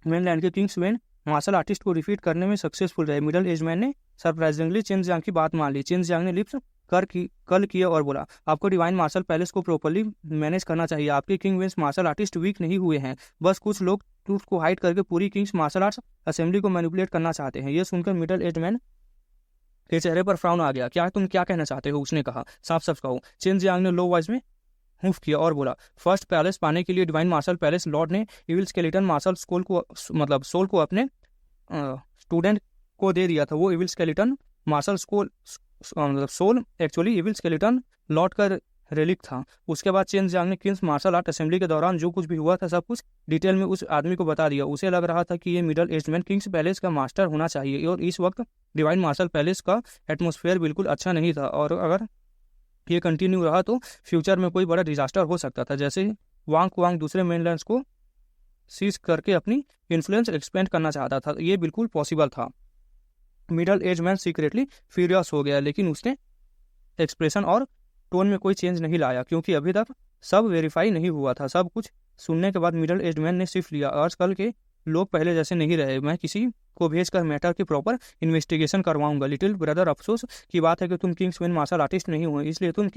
मेनलैंड के किंग्स मैन मार्शल आर्टिस्ट को डिफीट करने में सक्सेसफुल रहे। मिडिल एज मैन ने सरप्राइजिंगली चिनजियांग की बात मान ली। चिनजियांग ने लिप्स कल किया और बोला, आपको डिवाइन मार्शल पैलेस को प्रॉपर्ली मैनेज करना चाहिए। आपके किंग वेंस मार्शल आर्टिस्ट वीक नहीं हुए हैं, बस कुछ लोग ट्रूथ को हाइड करके पूरी किंग्स मार्शल आर्ट्स असेंबली को मैनिपुलेट करना चाहते हैं। यह सुनकर मिडिल एज मैन के चेहरे पर फ्राउन आ गया। तुम क्या कहना चाहते हो? उसने कहा। साफ साफ कहो। चिनजियांग ने लो वॉइस में हुफ किया और बोला, फर्स्ट पैलेस पाने के लिए डिवाइन मार्शल पैलेस लॉर्ड ने इविल स्केलेटन मार्शल सोल को अपने स्टूडेंट को दे दिया था। वो evil skeleton martial soul actually evil skeleton lord का रेलिक था। उसके बाद चिनजियांग ने किंग्स मार्शल आर्ट असेंबली के दौरान जो कुछ भी हुआ था सब कुछ डिटेल में उस आदमी को बता दिया। उसे लग रहा था कि ये middle age man Kings palace का मास्टर होना चाहिए और इस वक्त डिवाइन मार्शल पैलेस का एटमोसफेयर बिल्कुल अच्छा नहीं था और अगर ये कंटिन्यू रहा तो फ्यूचर में कोई बड़ा डिजास्टर हो सकता था। जैसे वांग दूसरे मेनलैंड्स को सीज करके अपनी इन्फ्लुएंस एक्सपेंड करना चाहता था। ये बिल्कुल पॉसिबल था। Middle age man secretly furious हो गया, लेकिन उसने एक्सप्रेशन और टोन में कोई चेंज नहीं लाया क्योंकि अभी तक सब वेरीफाई नहीं हुआ था। सब कुछ सुनने के बाद मिडिल एज मैन ने सिर्फ लिया, आजकल के लोग पहले जैसे नहीं रहे। मैं किसी को भेजकर मैटर की प्रॉपर इन्वेस्टिगेशन करवाऊंगा। लिटिल ब्रदर, अफसोस की बात है कि तुम किंग्स मैन मार्शल आर्टिस्ट नहीं हुए, इसलिए तुम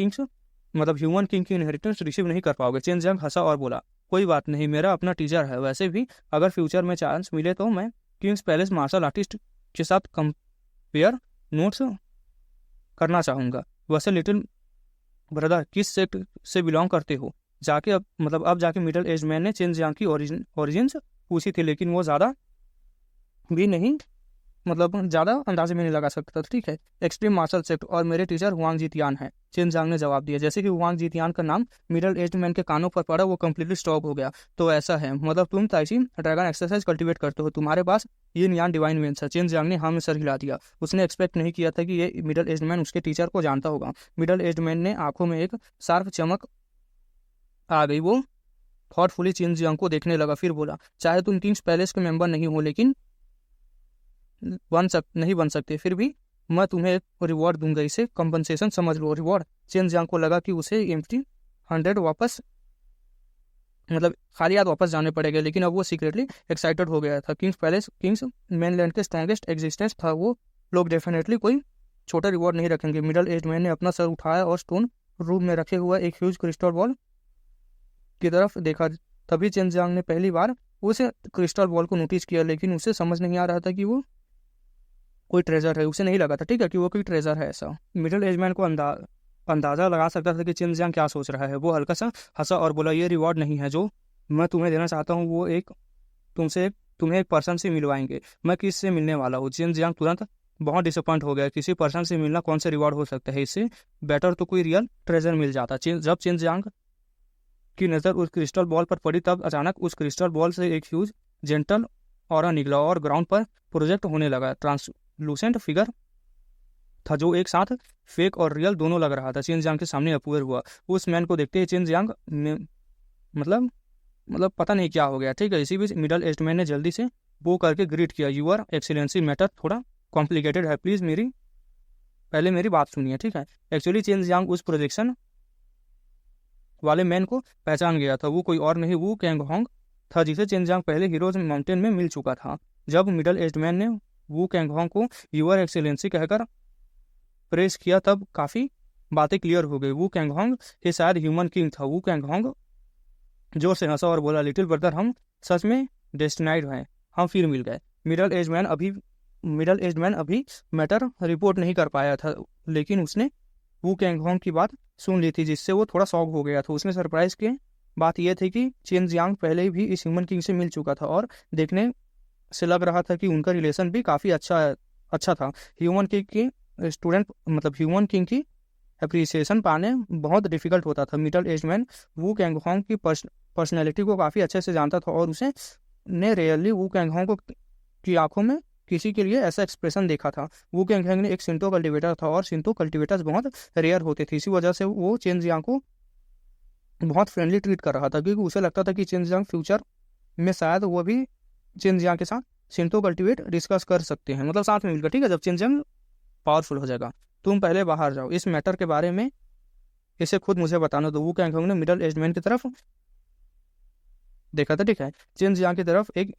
ह्यूमन किंग की इनहेरिटेंस रिसीव नहीं कर पाओगे। चिनजियांग हंसा और बोला, कोई बात नहीं, मेरा अपना टीचर है। वैसे भी अगर फ्यूचर में चांस मिले तो मैं किंग्स पैलेस मार्शल आर्टिस्ट के साथ कंपेयर नोट्स करना चाहूँगा। वैसे लिटिल ब्रदर, किस सेक्ट से बिलोंग करते हो? अब जाके मिडिल एज मैन ने चिनजियांग की ओरिजिन्स पूछी थी, लेकिन वो ज़्यादा अंदाजे में नहीं लगा सकता था, ठीक है। एक्सट्रीम मार्शल सेक्ट और मेरे टीचर हुआंग जीतियान है, चिनजियांग ने जवाब दिया। जैसे कि हुआंग जीतियान का नाम मिडिल एज मैन के कानों पर पड़ा वो कम्प्लीटली स्टॉप हो गया। तो ऐसा है, मतलब तुम ताइची ड्रैगन एक्सरसाइज कल्टीवेट करते हो, तुम्हारे पास ये नियान डिवाइन वेंस है। चिनजियांग ने हाँ में सर हिला दिया। उसने एक्सपेक्ट नहीं किया था कि ये मिडिल एज मैन उसके टीचर को जानता होगा। मिडिल एज मैन ने आंखों में एक शार्प चमक आ गई। वो थॉटफुली चिनजियांग को देखने लगा, फिर बोला, चाहे तुम किंग्स पैलेस के मेंबर नहीं हो लेकिन नहीं बन सकते, फिर भी मैं तुम्हें एक रिवॉर्ड दूंगा, इसे कंपनसेशन समझ लो। रिवॉर्ड? चिनजियांग को लगा कि उसे एम्प्टी 100 खाली हाथ वापस जाने पड़ेगा, लेकिन अब वो सीक्रेटली एक्साइटेड हो गया था। किंग्स मेनलैंड के स्ट्रॉन्गेस्ट एग्जिस्टेंस था, वो लोग डेफिनेटली कोई छोटा रिवॉर्ड नहीं रखेंगे। मिडिल एज मैन ने अपना सर उठाया और स्टोन रूम में रखे हुआ एक ह्यूज क्रिस्टल बॉल की तरफ देखा। तभी चिनजियांग ने पहली बार उस क्रिस्टल बॉल को नोटिस किया, लेकिन उसे समझ नहीं आ रहा था कि वो कोई ट्रेजर है, उसे नहीं लगा था, ठीक है, कि वो कोई ट्रेजर है ऐसा। मिडिल एज मैन को अंदाजा लगा सकता था कि चिन जियांग क्या सोच रहा है। वो हल्का सा हंसा और बोला, ये रिवॉर्ड नहीं है जो मैं तुम्हें देना चाहता हूँ, वो एक तुम्हें एक पर्सन से मिलवाएंगे। मैं किससे मिलने वाला हूँ? चिन जियांग तुरंत बहुत डिसअपॉइंट हो गया। किसी पर्सन से मिलना कौन सा रिवॉर्ड हो सकता है? इससे बेटर तो कोई रियल ट्रेजर मिल जाता। जब चिन जियांग की नज़र उस क्रिस्टल बॉल पर पड़ी, तब अचानक उस क्रिस्टल बॉल से एक ह्यूज जेंटल ऑरा निकला और ग्राउंड पर प्रोजेक्ट होने लगा। ट्रांसलूसेंट फिगर था जो एक साथ फेक और रियल दोनों लग रहा था। चिन जियांग के सामने अपीयर हुआ। उस मैन को देखते ही चिन जियांग ने मतलब पता नहीं क्या हो गया, ठीक है। इसी बीच मिडल एज्ड मैन ने जल्दी से वो करके ग्रीट किया, यूर एक्सीलेंसी, मैटर थोड़ा कॉम्प्लिकेटेड है, प्लीज़ पहले मेरी बात सुनिए, ठीक है। एक्चुअली चिन जियांग उस प्रोजेक्शन वाले मैन को पहचान गया था। वो कोई और नहीं, वू कैंग होंग था, जिसे चिन जियांग पहले हीरोज माउंटेन में मिल चुका था। जब मिडल एज्ड मैन ने वू कैंग होंग को यूर एक्सीलेंसी कहकर प्रेस किया, तब काफ़ी बातें क्लियर हो गई। वू कैंग होंग ये शायद ह्यूमन किंग था। वू कैंग होंग जोर से हंसा और बोला, लिटिल ब्रदर, हम सच में डेस्टिनाइड हैं, हम फिर मिल गए। मिडल एज मैन अभी मैटर रिपोर्ट नहीं कर पाया था, लेकिन उसने वू कैंग होंग की बात सुन ली थी, जिससे वो थोड़ा शॉक हो गया था। उसने सरप्राइज की बात यह थी कि चिन जियांग पहले भी इस ह्यूमन किंग से मिल चुका था और देखने से लग रहा था कि उनका रिलेशन भी काफ़ी अच्छा था। ह्यूमन किंग की अप्रिसिएशन पाने बहुत डिफिकल्ट होता था। मिडल एज मैन वू कैंग होंग की पर्सनैलिटी को काफ़ी अच्छे से जानता था और उसे ने रेयरली वू कैंग होंग की आंखों में किसी के लिए ऐसा एक्सप्रेशन देखा था। वू कैंग होंग ने एक सिंटो कल्टिवेटर था और सिंटो कल्टिवेटर्स बहुत रेयर होते थे। इसी वजह से वो चिन जियांग को बहुत फ्रेंडली ट्रीट कर रहा था, क्योंकि उसे लगता था कि चिन जियांग फ्यूचर में शायद वो भी चिन जियांग के साथ सिंटो कल्टिवेट डिस्कस कर सकते हैं, मतलब साथ में मिलकर, ठीक है, जब चिन जियांग पावरफुल हो जाएगा। तुम पहले बाहर जाओ, इस मैटर के बारे में इसे खुद मुझे बताना दो। वू कैंग होंग ने मिडल एज्ड मैन की तरफ देखा था, ठीक है, चिन जियांग की तरफ एक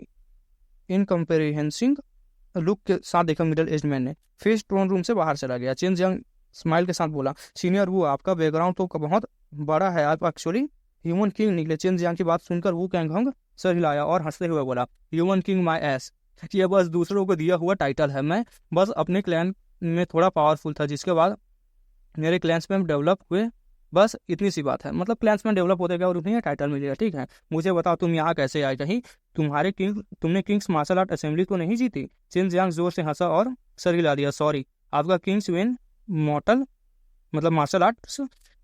इनकम्प्रिहेंसिंग लुक के साथ देखा मिडल एज्ड मैन ने, फिर ट्रोन रूम से बाहर चला गया। चिन जियांग स्माइल के साथ बोला, सीनियर वू, आपका बैकग्राउंड तो बहुत बड़ा है, आप एक्चुअली ह्यूमन किंग निकले। चिन जियांग की बात सुनकर वू कैंग होंग सर हिलाया और हंसते हुए बोला, ह्यूमन किंग माई एस, ये बस दूसरों को दिया हुआ टाइटल है। मैं बस अपने क्लैन में थोड़ा पावरफुल था, जिसके बाद मेरे क्लैंस में डेवलप हुए, बस इतनी सी बात है। मतलब क्लैंस में डेवलप होते गया और उन्हें टाइटल मिलेगा, ठीक है। मुझे बताओ, तुम यहाँ कैसे आए? कहीं तुमने किंग्स मार्शल आर्ट असेंबली तो नहीं जीती? चिन जियांग जोर से हंसा और सर हिला दिया, सॉरी, आपका किंग्स विन मार्शल आर्ट्स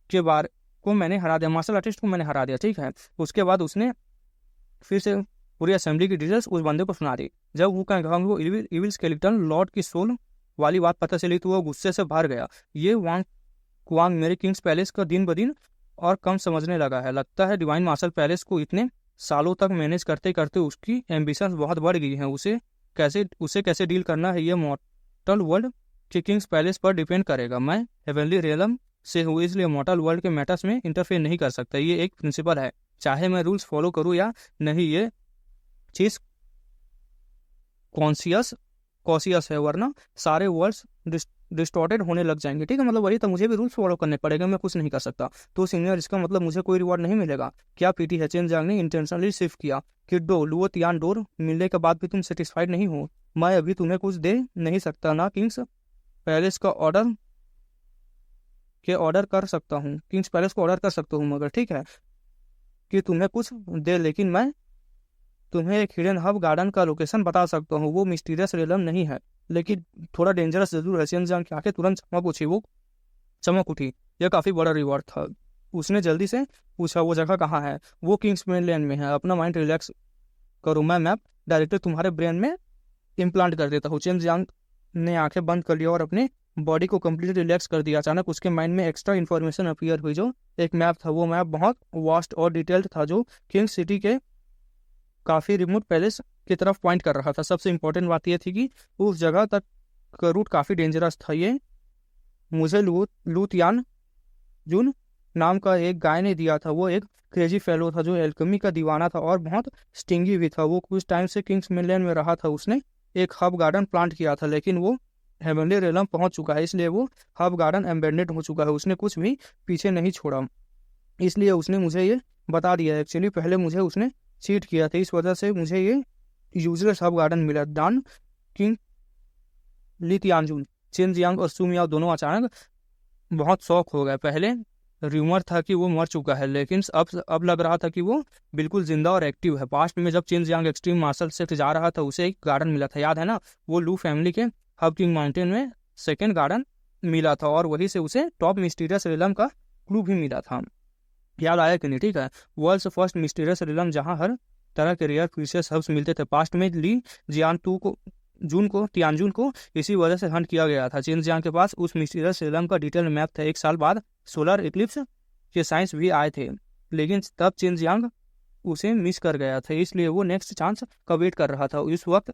के बार को मैंने हरा दिया, मार्शल आर्टिस्ट को मैंने हरा दिया, ठीक है। उसके बाद उसने फिर से पूरी असेंबली की डिटेल्स उस बंदे को सुना दी। जब वो वो इविल स्केलेटन लॉर्ड की सोल वाली बात पता चली तो वो गुस्से से भर गया। ये कुआंग मेरे किंग्स पैलेस का दिन ब दिन और कम समझने लगा है। लगता है डिवाइन मार्शल पैलेस को इतने सालों तक मैनेज करते करते उसकी एम्बिशंस बहुत बढ़ गई हैं। उसे कैसे डील करना है, ये मॉर्टल वर्ल्ड के किंग्स पैलेस पर डिपेंड करेगा। मैं हेवनली रियलम से हूँ, इसलिए मॉर्टल वर्ल्ड के मैटर्स में इंटरफेयर नहीं कर सकता। ये एक प्रिंसिपल है, चाहे मैं रूल्स फॉलो करूँ या नहीं। ये चीज़ कॉन्शियस है, वरना सारे वर्ड्स डिस्टॉर्टेड होने लग जाएंगे, ठीक है। मतलब वही तो, मुझे भी रूल्स फॉलो करने पड़ेगा, मैं कुछ नहीं कर सकता। तो सीनियर, इसका मतलब मुझे कोई रिवॉर्ड नहीं मिलेगा? क्या पीटी है? चिन जियांग ने इंटेंशनली शिफ्ट किया। किड्डो, लुओ तियान डोर मिलने के बाद भी तुम सेटिस्फाइड नहीं हो? मैं अभी तुम्हें कुछ दे नहीं सकता ना, किंग्स पैलेस का ऑर्डर कर सकता हूँ, किंग्स पैलेस को ऑर्डर कर सकता हूँ, मगर ठीक है कि तुम्हें कुछ दे, लेकिन मैं तुम्हें एक हिडन हब गार्डन का लोकेशन बता सकता हूँ। वो मिस्टीरियस रेलम नहीं है, लेकिन थोड़ा डेंजरस जरूर है। चिन जियांग की आंखें तुरंत चमक उठी। यह काफ़ी बड़ा रिवॉर्ड था। उसने जल्दी से पूछा, वो जगह कहाँ है? वो किंग्स मेनलैंड में है। अपना माइंड रिलैक्स करो, मैं मैप डायरेक्टली तुम्हारे ब्रेन में इम्प्लांट कर देता हूँ। चिन जियांग ने आंखें बंद कर लिया और अपने बॉडी को कम्प्लीटली रिलैक्स कर दिया। अचानक उसके माइंड में एक्स्ट्रा इन्फॉर्मेशन अपीयर हुई, जो एक मैप था। वो मैप बहुत वास्ट और डिटेल्ड था, जो किंग सिटी के काफ़ी रिमोट पैलेस की तरफ पॉइंट कर रहा था। सबसे इंपॉर्टेंट बात यह थी कि उस जगह तक का रूट काफ़ी डेंजरस था। ये मुझे लू तियान जुन नाम का एक गाय ने दिया था। वो एक क्रेजी फेलो था जो एल्केमी का दीवाना था और बहुत स्टिंगी भी था। वो कुछ टाइम से किंग्स मेनलैंड में रहा था। उसने एक हब गार्डन प्लांट किया था, लेकिन वो हेवनली रेलम पहुंच चुका है, इसलिए वो हब गार्डन एम्बेंडेड हो चुका है। उसने कुछ भी पीछे नहीं छोड़ा, इसलिए उसने मुझे ये बता दिया। एक्चुअली पहले मुझे उसने चीट किया था, इस वजह से मुझे ये यूजलेस हब गार्डन मिला। दान किंग ली तियानजुन, चेन जियांग और सू मियाओ दोनों अचानक बहुत शौक हो गए। पहले र्यूमर था कि वो मर चुका है, लेकिन अब लग रहा था कि वो बिल्कुल जिंदा और एक्टिव है। पास्ट में जब चेन जियांग एक्सट्रीम मार्शल से जा रहा था, उसे एक गार्डन मिला था, याद है ना, वो लू फैमिली के हब किंग माउंटेन में सेकेंड गार्डन मिला था, और वहीं से उसे टॉप मिस्टीरियस रिलम का क्लू भी मिला था। याद आया कि नहीं? ठीक है, वर्ल्ड्स फर्स्ट मिस्टीरियस रिलम, जहाँ हर तरह के रेयर प्रीशियस हब्स मिलते थे। पास्ट में ली तियानजुन को इसी वजह से हंट किया गया था। चेन जियांग के पास उस मिस्टीरियस रिलम का डिटेल मैप था। एक साल बाद सोलर इक्लिप्स के साइंस भी आए थे, लेकिन तब चेन जियांग उसे मिस कर गया था, इसलिए वो नेक्स्ट चांस का वेट कर रहा था। इस वक्त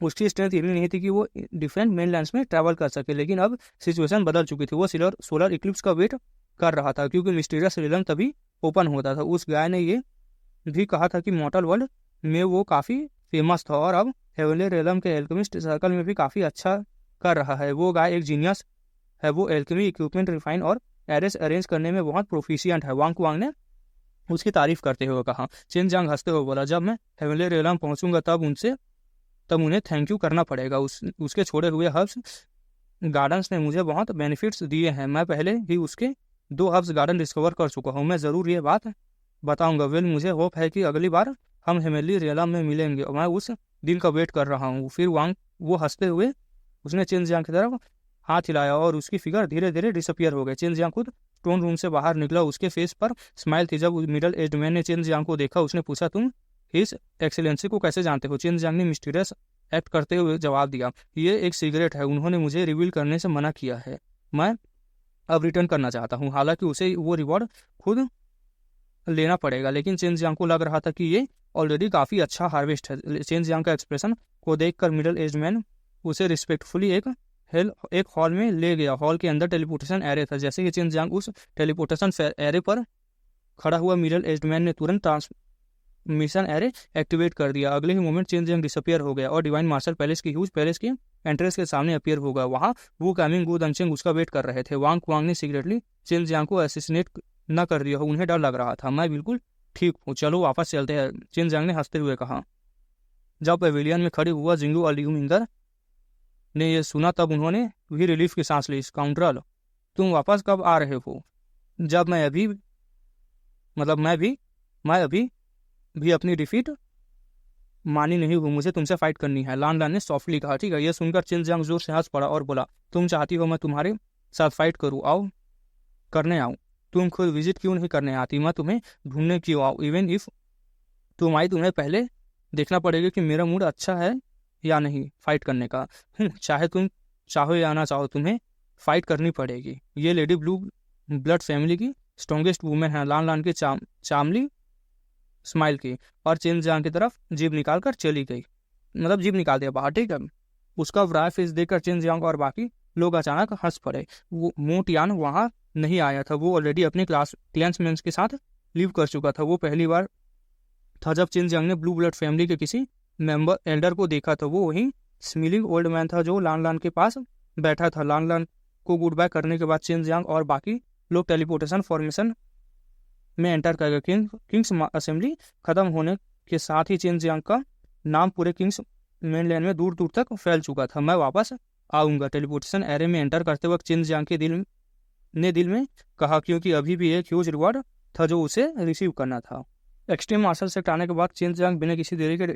उसकी स्ट्रेंथ इतनी नहीं थी कि वो डिफरेंट मेनलैंड्स में ट्रैवल कर सके, लेकिन अब सिचुएशन बदल चुकी थी। वो सोलर इक्लिप्स का वेट कर रहा था, क्योंकि मिस्टीरियस रिलम तभी ओपन होता था। उस गाय ने ये भी कहा था कि मॉर्टल वर्ल्ड में वो काफ़ी फेमस था, और अब हेवनली रेलम के एल्केमिस्ट सर्कल में भी काफ़ी अच्छा कर रहा है। वो गाय एक जीनियस है, वो एल्केमी इक्विपमेंट रिफाइन और एरेस अरेंज करने में बहुत प्रोफिशिएंट है, वांग वांग ने उसकी तारीफ करते हुए कहा। चेन जियांग हंसते हुए बोला, जब मैं हेवनली रेलम पहुंचूंगा तब उन्हें थैंक यू करना पड़ेगा। उसके छोड़े हुए हब्स गार्डन्स ने मुझे बहुत बेनिफिट्स दिए हैं। मैं पहले ही उसके 2 हब्स गार्डन डिस्कवर कर चुका हूँ, मैं ज़रूर ये बात बताऊंगा। वेल, मुझे होप है कि अगली बार हम हेवनली रेलम में मिलेंगे, और मैं उस दिन का वेट कर रहा हूँ। फिर वो हंसते हुए उसने चेन जियांग की तरफ हाथ हिलाया, और उसकी फिगर धीरे धीरे डिसअपियर हो गई। चेन जियांग खुद स्टोन रूम से बाहर निकला, उसके फेस पर स्माइल थी। जब मिडल एज्ड मैन ने चेन जियांग को देखा, उसने पूछा, तुम हिज एक्सीलेंसी को कैसे जानते हो? चेन जियांग ने मिस्टीरियस एक्ट करते हुए जवाब दिया, ये एक सीक्रेट है, उन्होंने मुझे रिवील करने से मना किया है। मैं अब रिटर्न करना चाहता हूँ, हालांकि उसे वो रिवॉर्ड खुद लेना पड़ेगा, लेकिन चेन जियांग को लग रहा था कि ये ऑलरेडी काफ़ी अच्छा हार्वेस्ट है। चेन जियांग का एक्सप्रेशन को देखकर मिडल एज्ड मैन उसे रिस्पेक्टफुली एक हॉल में ले गया। हॉल के अंदर टेलीपोर्टेशन एरे था। जैसे कि चेन जियांग उस टेलीपोर्टेशन एरे पर खड़ा हुआ, मिडल एज्ड मैन ने तुरंत ट्रांसमिशन एरे एक्टिवेट कर दिया। अगले ही मोमेंट चेन जियांग डिसअपियर हो गया और डिवाइन मार्शल पैलेस की ह्यूज पैलेस के एंट्रेंस के सामने अपीयर होगा। वहाँ वो कैमिंग गू दंगचेंग उसका वेट कर रहे थे। वांग क्वांग ने सीक्रेटली चेन जियांग को असैसिनेट न कर दिया हो, उन्हें डर लग रहा था। मैं बिल्कुल ठीक हूँ, चलो वापस चलते हैं, चेन जियांग ने हंसते हुए कहा। जब पेविलियन में खड़ी हुआ जिंगू और लियूमिंगर ने यह सुना, तब उन्होंने भी रिलीफ की सांस ली। स्काउंड्रल, तुम वापस कब आ रहे हो? जब मैं अभी भी अपनी डिफीट मानी नहीं हूँ, मुझे तुमसे फाइट करनी है, लान लान ने सॉफ्टली कहा। ठीक है, यह सुनकर चेन जियांग जोर से हंस पड़ा और बोला, तुम चाहती हो मैं तुम्हारे साथ फाइट करूँ? करने आऊँ? तुम खुद विजिट क्यों नहीं करने आती? मैं तुम्हें ढूंढने क्यों आऊँ? इवन इफ तुम आई, तुम्हें पहले देखना पड़ेगा कि मेरा मूड अच्छा है या नहीं फाइट करने का। चाहे तुम चाहो या ना चाहो, तुम्हें फाइट करनी पड़ेगी। ये लेडी ब्लू ब्लड फैमिली की स्ट्रॉन्गेस्ट वुमेन है। लान लान की चामली स्माइल की और चेन जियांग की तरफ जीभ निकाल कर चली गई, मतलब जीभ निकाल दिया बाहर। ठीक है, उसका व्राय फेस देखकर चेन जियांग और बाकी लोग अचानक हंस पड़े। वो मो टियान वहाँ नहीं आया था, वो ऑलरेडी अपने क्लासमेट्स के साथ लीव कर चुका था। वो पहली बार था जब चेन जियांग ने ब्लू ब्लड फैमिली के किसी मेंबर एल्डर को देखा था। वो वही स्मिलिंग ओल्ड मैन था जो लान लान के पास बैठा था। लान लान को गुड बाय करने के बाद चेन जियांग और बाकी लोग टेलीपोर्टेशन फॉर्मेशन में एंटर कर गए। किंग्स असेंबली खत्म होने के साथ ही चेन जियांग का नाम पूरे किंग्स मेनलैंड में दूर दूर तक फैल चुका था। मैं वापस आऊँगा। टेलीपोर्टेशन एरे में एंटर करते वक्त चेन जियांग के दिल में कहा, क्योंकि अभी भी एक ह्यूज रिवॉर्ड था जो उसे रिसीव करना था। एक्सट्रीम मार्शल सेक्ट आने के बाद चेन जियांग बिना किसी देरी के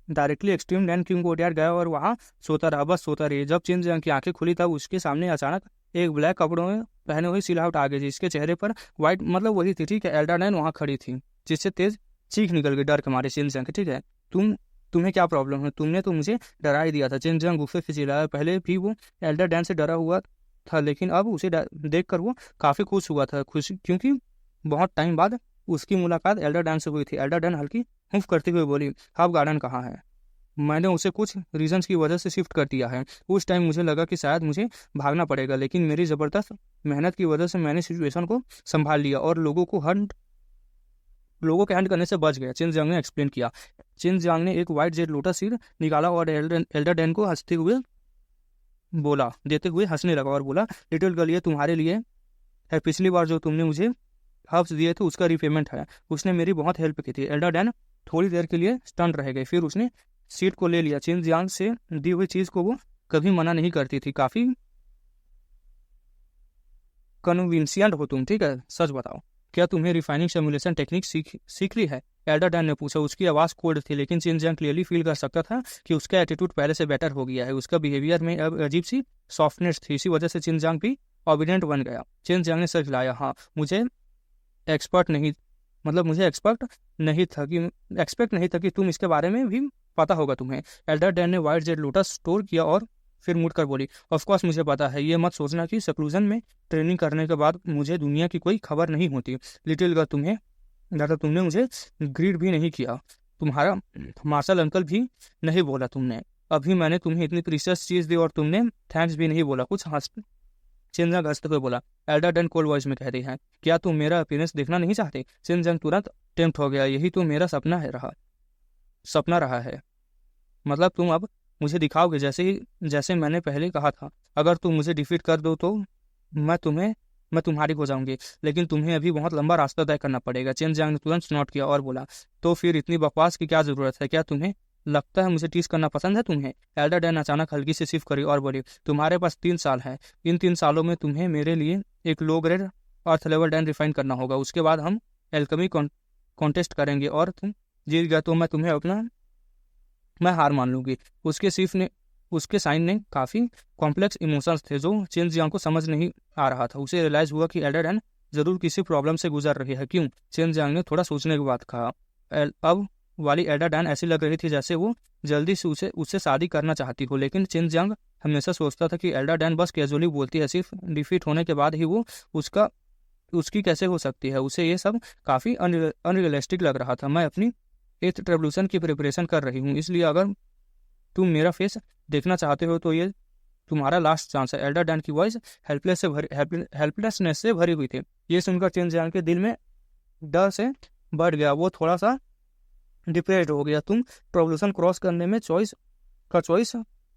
directly extreme land king courtyard गया और वहाँ सोता रहा, बस सोता रही। जब चेन जियांग की आंखें खुली तब उसके सामने अचानक एक ब्लैक कपड़ों में पहने हुई सिलावट आ गई, जिसके चेहरे पर व्हाइट, मतलब वही थी, ठीक है, एल्डाडाइन वहाँ खड़ी थी, जिससे तेज चीख निकल गई डर के मारे। चेन जियांग, ठीक है, तुम्हें क्या प्रॉब्लम है? तुमने तो मुझे डरा ही दिया था। चेन जियांग गुस्से से चिल्लाया। पहले भी वो एल्डाडाइन से डरा हुआ था, लेकिन अब उसे देखकर वो काफ़ी खुश हुआ था, क्योंकि बहुत टाइम बाद उसकी मुलाकात एल्डाडाइन से हुई थी। एल्डाडाइन हल्की हुफ करते हुए बोली, हब गार्डन कहाँ है? मैंने उसे कुछ रीजंस की वजह से शिफ्ट कर दिया है। उस टाइम मुझे लगा कि शायद मुझे भागना पड़ेगा, लेकिन मेरी ज़बरदस्त मेहनत की वजह से मैंने सिचुएशन को संभाल लिया और लोगों के हंट करने से बच गया। चेन जियांग ने एक्सप्लेन किया। चेन जियांग ने एक वाइट जेड लोटस सीड निकाला और एल्डाडाइन को देते हुए हंसने लगा और बोला, लिटिल गर्ल, ये तुम्हारे लिए है। पिछली बार जो तुमने मुझे हर्ब्स दिए थे उसका रिपेमेंट है। उसने मेरी बहुत हेल्प की थी। एल्डाडाइन थोड़ी देर के लिए स्टन रह गए, फिर उसने सीट को ले लिया। चेन जियांग से दी हुई चीज़ को वो कभी मना नहीं करती थी, काफ़ी कन्विंसियंट हो तुम, ठीक है, सच बताओ, क्या तुम्हें रिफाइनिंग सिमुलेशन टेक्निक सीख ली है? एल्डर डैन ने पूछा। उसकी आवाज़ कोल्ड थी, लेकिन चिन जियांग क्लियरली फील कर सकता था कि उसका एटीट्यूड पहले से बेटर हो गया है। उसका बिहेवियर में अब अजीब सी सॉफ्टनेस थी। इसी वजह से चिन जियांग भी ऑबिडेंट बन गया। चिन जियांग ने सर हिलाया। हाँ, एक्सपर्ट नहीं मुझे एक्सपेक्ट नहीं था कि तुम इसके बारे में भी पता होगा तुम्हें। एल्डर डैन ने व्हाइट जेड लोटस स्टोर किया और फिर मुड़कर बोली, ऑफ कोर्स मुझे पता है। ये मत सोचना कि सक्लूजन में ट्रेनिंग करने के बाद मुझे दुनिया की कोई खबर नहीं होती। लिटिल गर्ल, तुमने मुझे ग्रीड भी नहीं किया, तुम्हारा मार्शल अंकल भी नहीं बोला तुमने। अभी मैंने तुम्हें इतनी प्रीशियस चीज दी और तुमने थैंक्स भी नहीं बोला। कुछ चिनजंग हंसते हुए बोला। एल्डर डैन कोल्ड वॉइस में कह रही है, क्या तुम मेरा अपीयरेंस देखना नहीं चाहते? चिनजंग तुरंत टेम्प्ट हो गया। यही तो मेरा सपना रहा है। मतलब तुम अब मुझे दिखाओगे, जैसे मैंने पहले कहा था। अगर तुम मुझे डिफीट कर दो तो मैं तुम्हारी हो जाऊंगी, लेकिन तुम्हें अभी बहुत लंबा रास्ता तय करना पड़ेगा। चेन जियांग ने तुरंत स्नॉट किया और बोला, तो फिर इतनी बकवास की क्या जरूरत है? क्या तुम्हें लगता है मुझे टीज करना पसंद है तुम्हें? एल्डर डैन अचानक हल्की से सिर्फ करी और बोली, तुम्हारे पास 3 साल है। इन 3 सालों में तुम्हें मेरे लिए एक low grade earth level Dan refine करना होगा। उसके बाद हम एल्केमी कॉन्टेस्ट करेंगे और तुम जीत गया तो मैं हार मान लूंगी। उसके साइन ने काफ़ी कॉम्प्लेक्स इमोशंस थे जो चेन जियांग को समझ नहीं आ रहा था। उसे रियलाइज हुआ कि एल्डर डैन जरूर किसी प्रॉब्लम से गुजर रही है। क्यों? चेन जियांग ने थोड़ा सोचने के बाद कहा। अब वाली एल्डर डैन ऐसी लग रही थी जैसे वो जल्दी से उससे शादी करना चाहती हो, लेकिन चेन जियांग हमेशा सोचता था कि एल्डर डैन बस कैजुअली बोलती है, सिर्फ डिफीट होने के बाद ही वो उसकी कैसे हो सकती है। उसे ये सब काफ़ी अनरियलिस्टिक लग रहा था। मैं अपनी 8th रेवोल्यूशन की प्रिपरेशन कर रही हूँ, इसलिए अगर तुम मेरा फेस देखना चाहते हो तो ये तुम्हारा लास्ट चांस है। एल्डर डैन की वॉइस हेल्पलेसनेस से भरी हुई थी। ये सुनकर चेन जियांग के दिल में डर से बढ़ गया। वो थोड़ा सा डिप्रेस्ड हो गया। तुम रेवोल्यूशन क्रॉस करने में चॉइस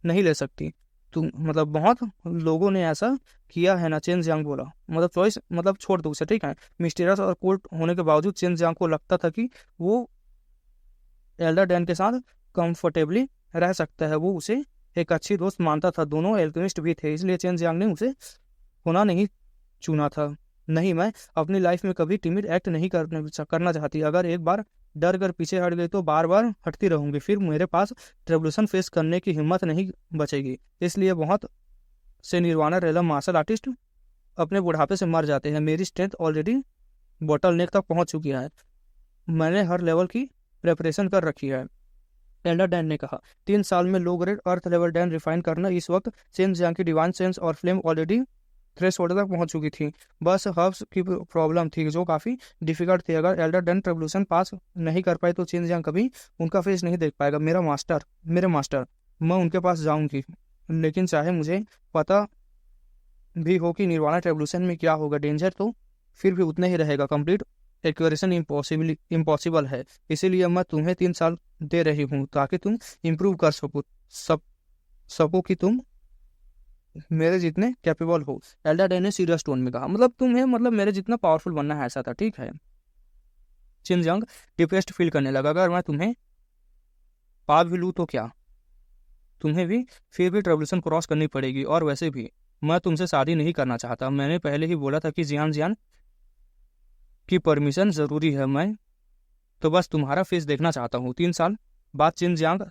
नहीं ले सकती। तुम बहुत लोगों ने ऐसा किया है ना, चेन जियांग बोला। चॉइस छोड़ दो उसे, ठीक है। मिस्टीरियस और कोल्ड होने के बावजूद चेन जियांग को लगता था कि वो एल्डर डैन के साथ कंफर्टेबली रह सकता है। वो उसे एक अच्छी दोस्त मानता था। दोनों एल्केमिस्ट भी थे, इसलिए चेन जियांग ने उसे होना नहीं चुना था। नहीं, मैं अपनी लाइफ में कभी टिमिड एक्ट नहीं करना चाहती। अगर एक बार डर कर पीछे हट गई तो बार बार हटती रहूंगी, फिर मेरे पास रेवोल्यूशन फेस करने की हिम्मत नहीं बचेगी। इसलिए बहुत से निर्वाणा रेलम मार्शल आर्टिस्ट अपने बुढ़ापे से मर जाते हैं। मेरी स्ट्रेंथ ऑलरेडी बॉटल नेक तक पहुंच चुकी है। मैंने हर लेवल की प्रेपरेशन कर रखी है, एल्डर डैन ने कहा। 3 साल में low grade earth level Dan refine करना। इस वक्त चेन जियांग की डिवाइन सेंस और फ्लेम ऑलरेडी थ्रेशोल्ड तक पहुंच चुकी थी। बस हर्ब्स की प्रॉब्लम थी जो काफ़ी डिफिकल्ट थी। अगर एल्डर डैन रेवोल्यूशन पास नहीं कर पाए तो चेन जियांग कभी उनका फेस नहीं देख पाएगा। मेरे मास्टर, मैं उनके पास जाऊंगी, लेकिन चाहे मुझे पता भी हो कि निर्वाणा रेवोल्यूशन में क्या होगा, डेंजर तो फिर भी उतना ही रहेगा। कंप्लीट एक्यूरेशन इम्पॉसिबल है। इसीलिए मैं तुम्हें 3 साल दे रही हूँ ताकि तुम इम्प्रूव कर सको कि तुम मेरे जितने कैपेबल हो। एल्डर डैन ने सीरियस टोन में कहा। तुम्हें मेरे जितना पावरफुल बनना है, ऐसा था, ठीक है। चिन जियांग डिप्रेस्ड फील करने लगा। अगर मैं तुम्हें पा भी लूँ तो क्या? तुम्हें भी फिर भी रेवोल्यूशन क्रॉस करनी पड़ेगी। और वैसे भी मैं तुमसे शादी नहीं करना चाहता। मैंने पहले ही बोला था कि जियान की परमिशन ज़रूरी है। मैं तो बस तुम्हारा फेस देखना चाहता हूँ। 3 साल बाद चिन जियांग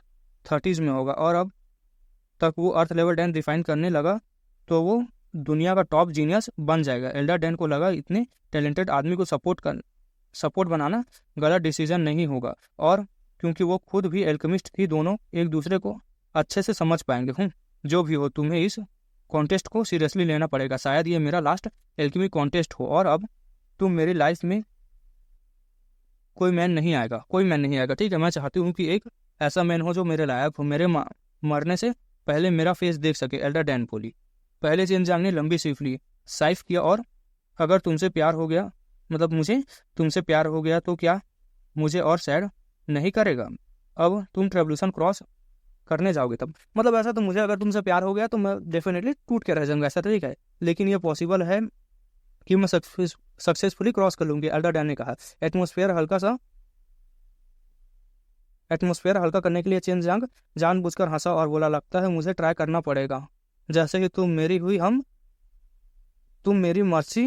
30s में होगा और अब तक वो अर्थ लेवल डैन रिफाइन करने लगा तो वो दुनिया का टॉप जीनियस बन जाएगा। एल्डर डैन को लगा इतने टैलेंटेड आदमी को सपोर्ट बनाना गलत डिसीजन नहीं होगा, और क्योंकि वो खुद भी एल्केमिस्ट थी, दोनों एक दूसरे को अच्छे से समझ पाएंगे। जो भी हो, तुम्हें इस कॉन्टेस्ट को सीरियसली लेना पड़ेगा। शायद ये मेरा लास्ट एल्केमी कॉन्टेस्ट हो और अब तुम मेरी लाइफ में कोई मैन नहीं आएगा, ठीक है। मैं चाहती हूँ कि एक ऐसा मैन हो जो मेरे लायक हो, मेरे मरने से पहले मेरा फेस देख सके। एल्डर डैन बोली। पहले चेन जियांग ने लंबी साइफ किया और अगर तुमसे प्यार हो गया मुझे तुमसे प्यार हो गया तो क्या मुझे और सैड नहीं करेगा? अब तुम रेवोल्यूशन क्रॉस करने जाओगे तब ऐसा तो मुझे अगर तुमसे प्यार हो गया तो मैं डेफिनेटली टूट के रह जाऊंगा, ऐसा ठीक है, लेकिन ये पॉसिबल है कि मैं सक्सेसफुली क्रॉस कर लूंगी। एल्डर डैन ने कहा। एटमॉस्फेयर एटमॉस्फेयर हल्का करने के लिए चेन जियांग जानबूझकर हंसा और बोला, लगता है मुझे ट्राई करना पड़ेगा। जैसे ही तुम मेरी हुई तुम मेरी मर्जी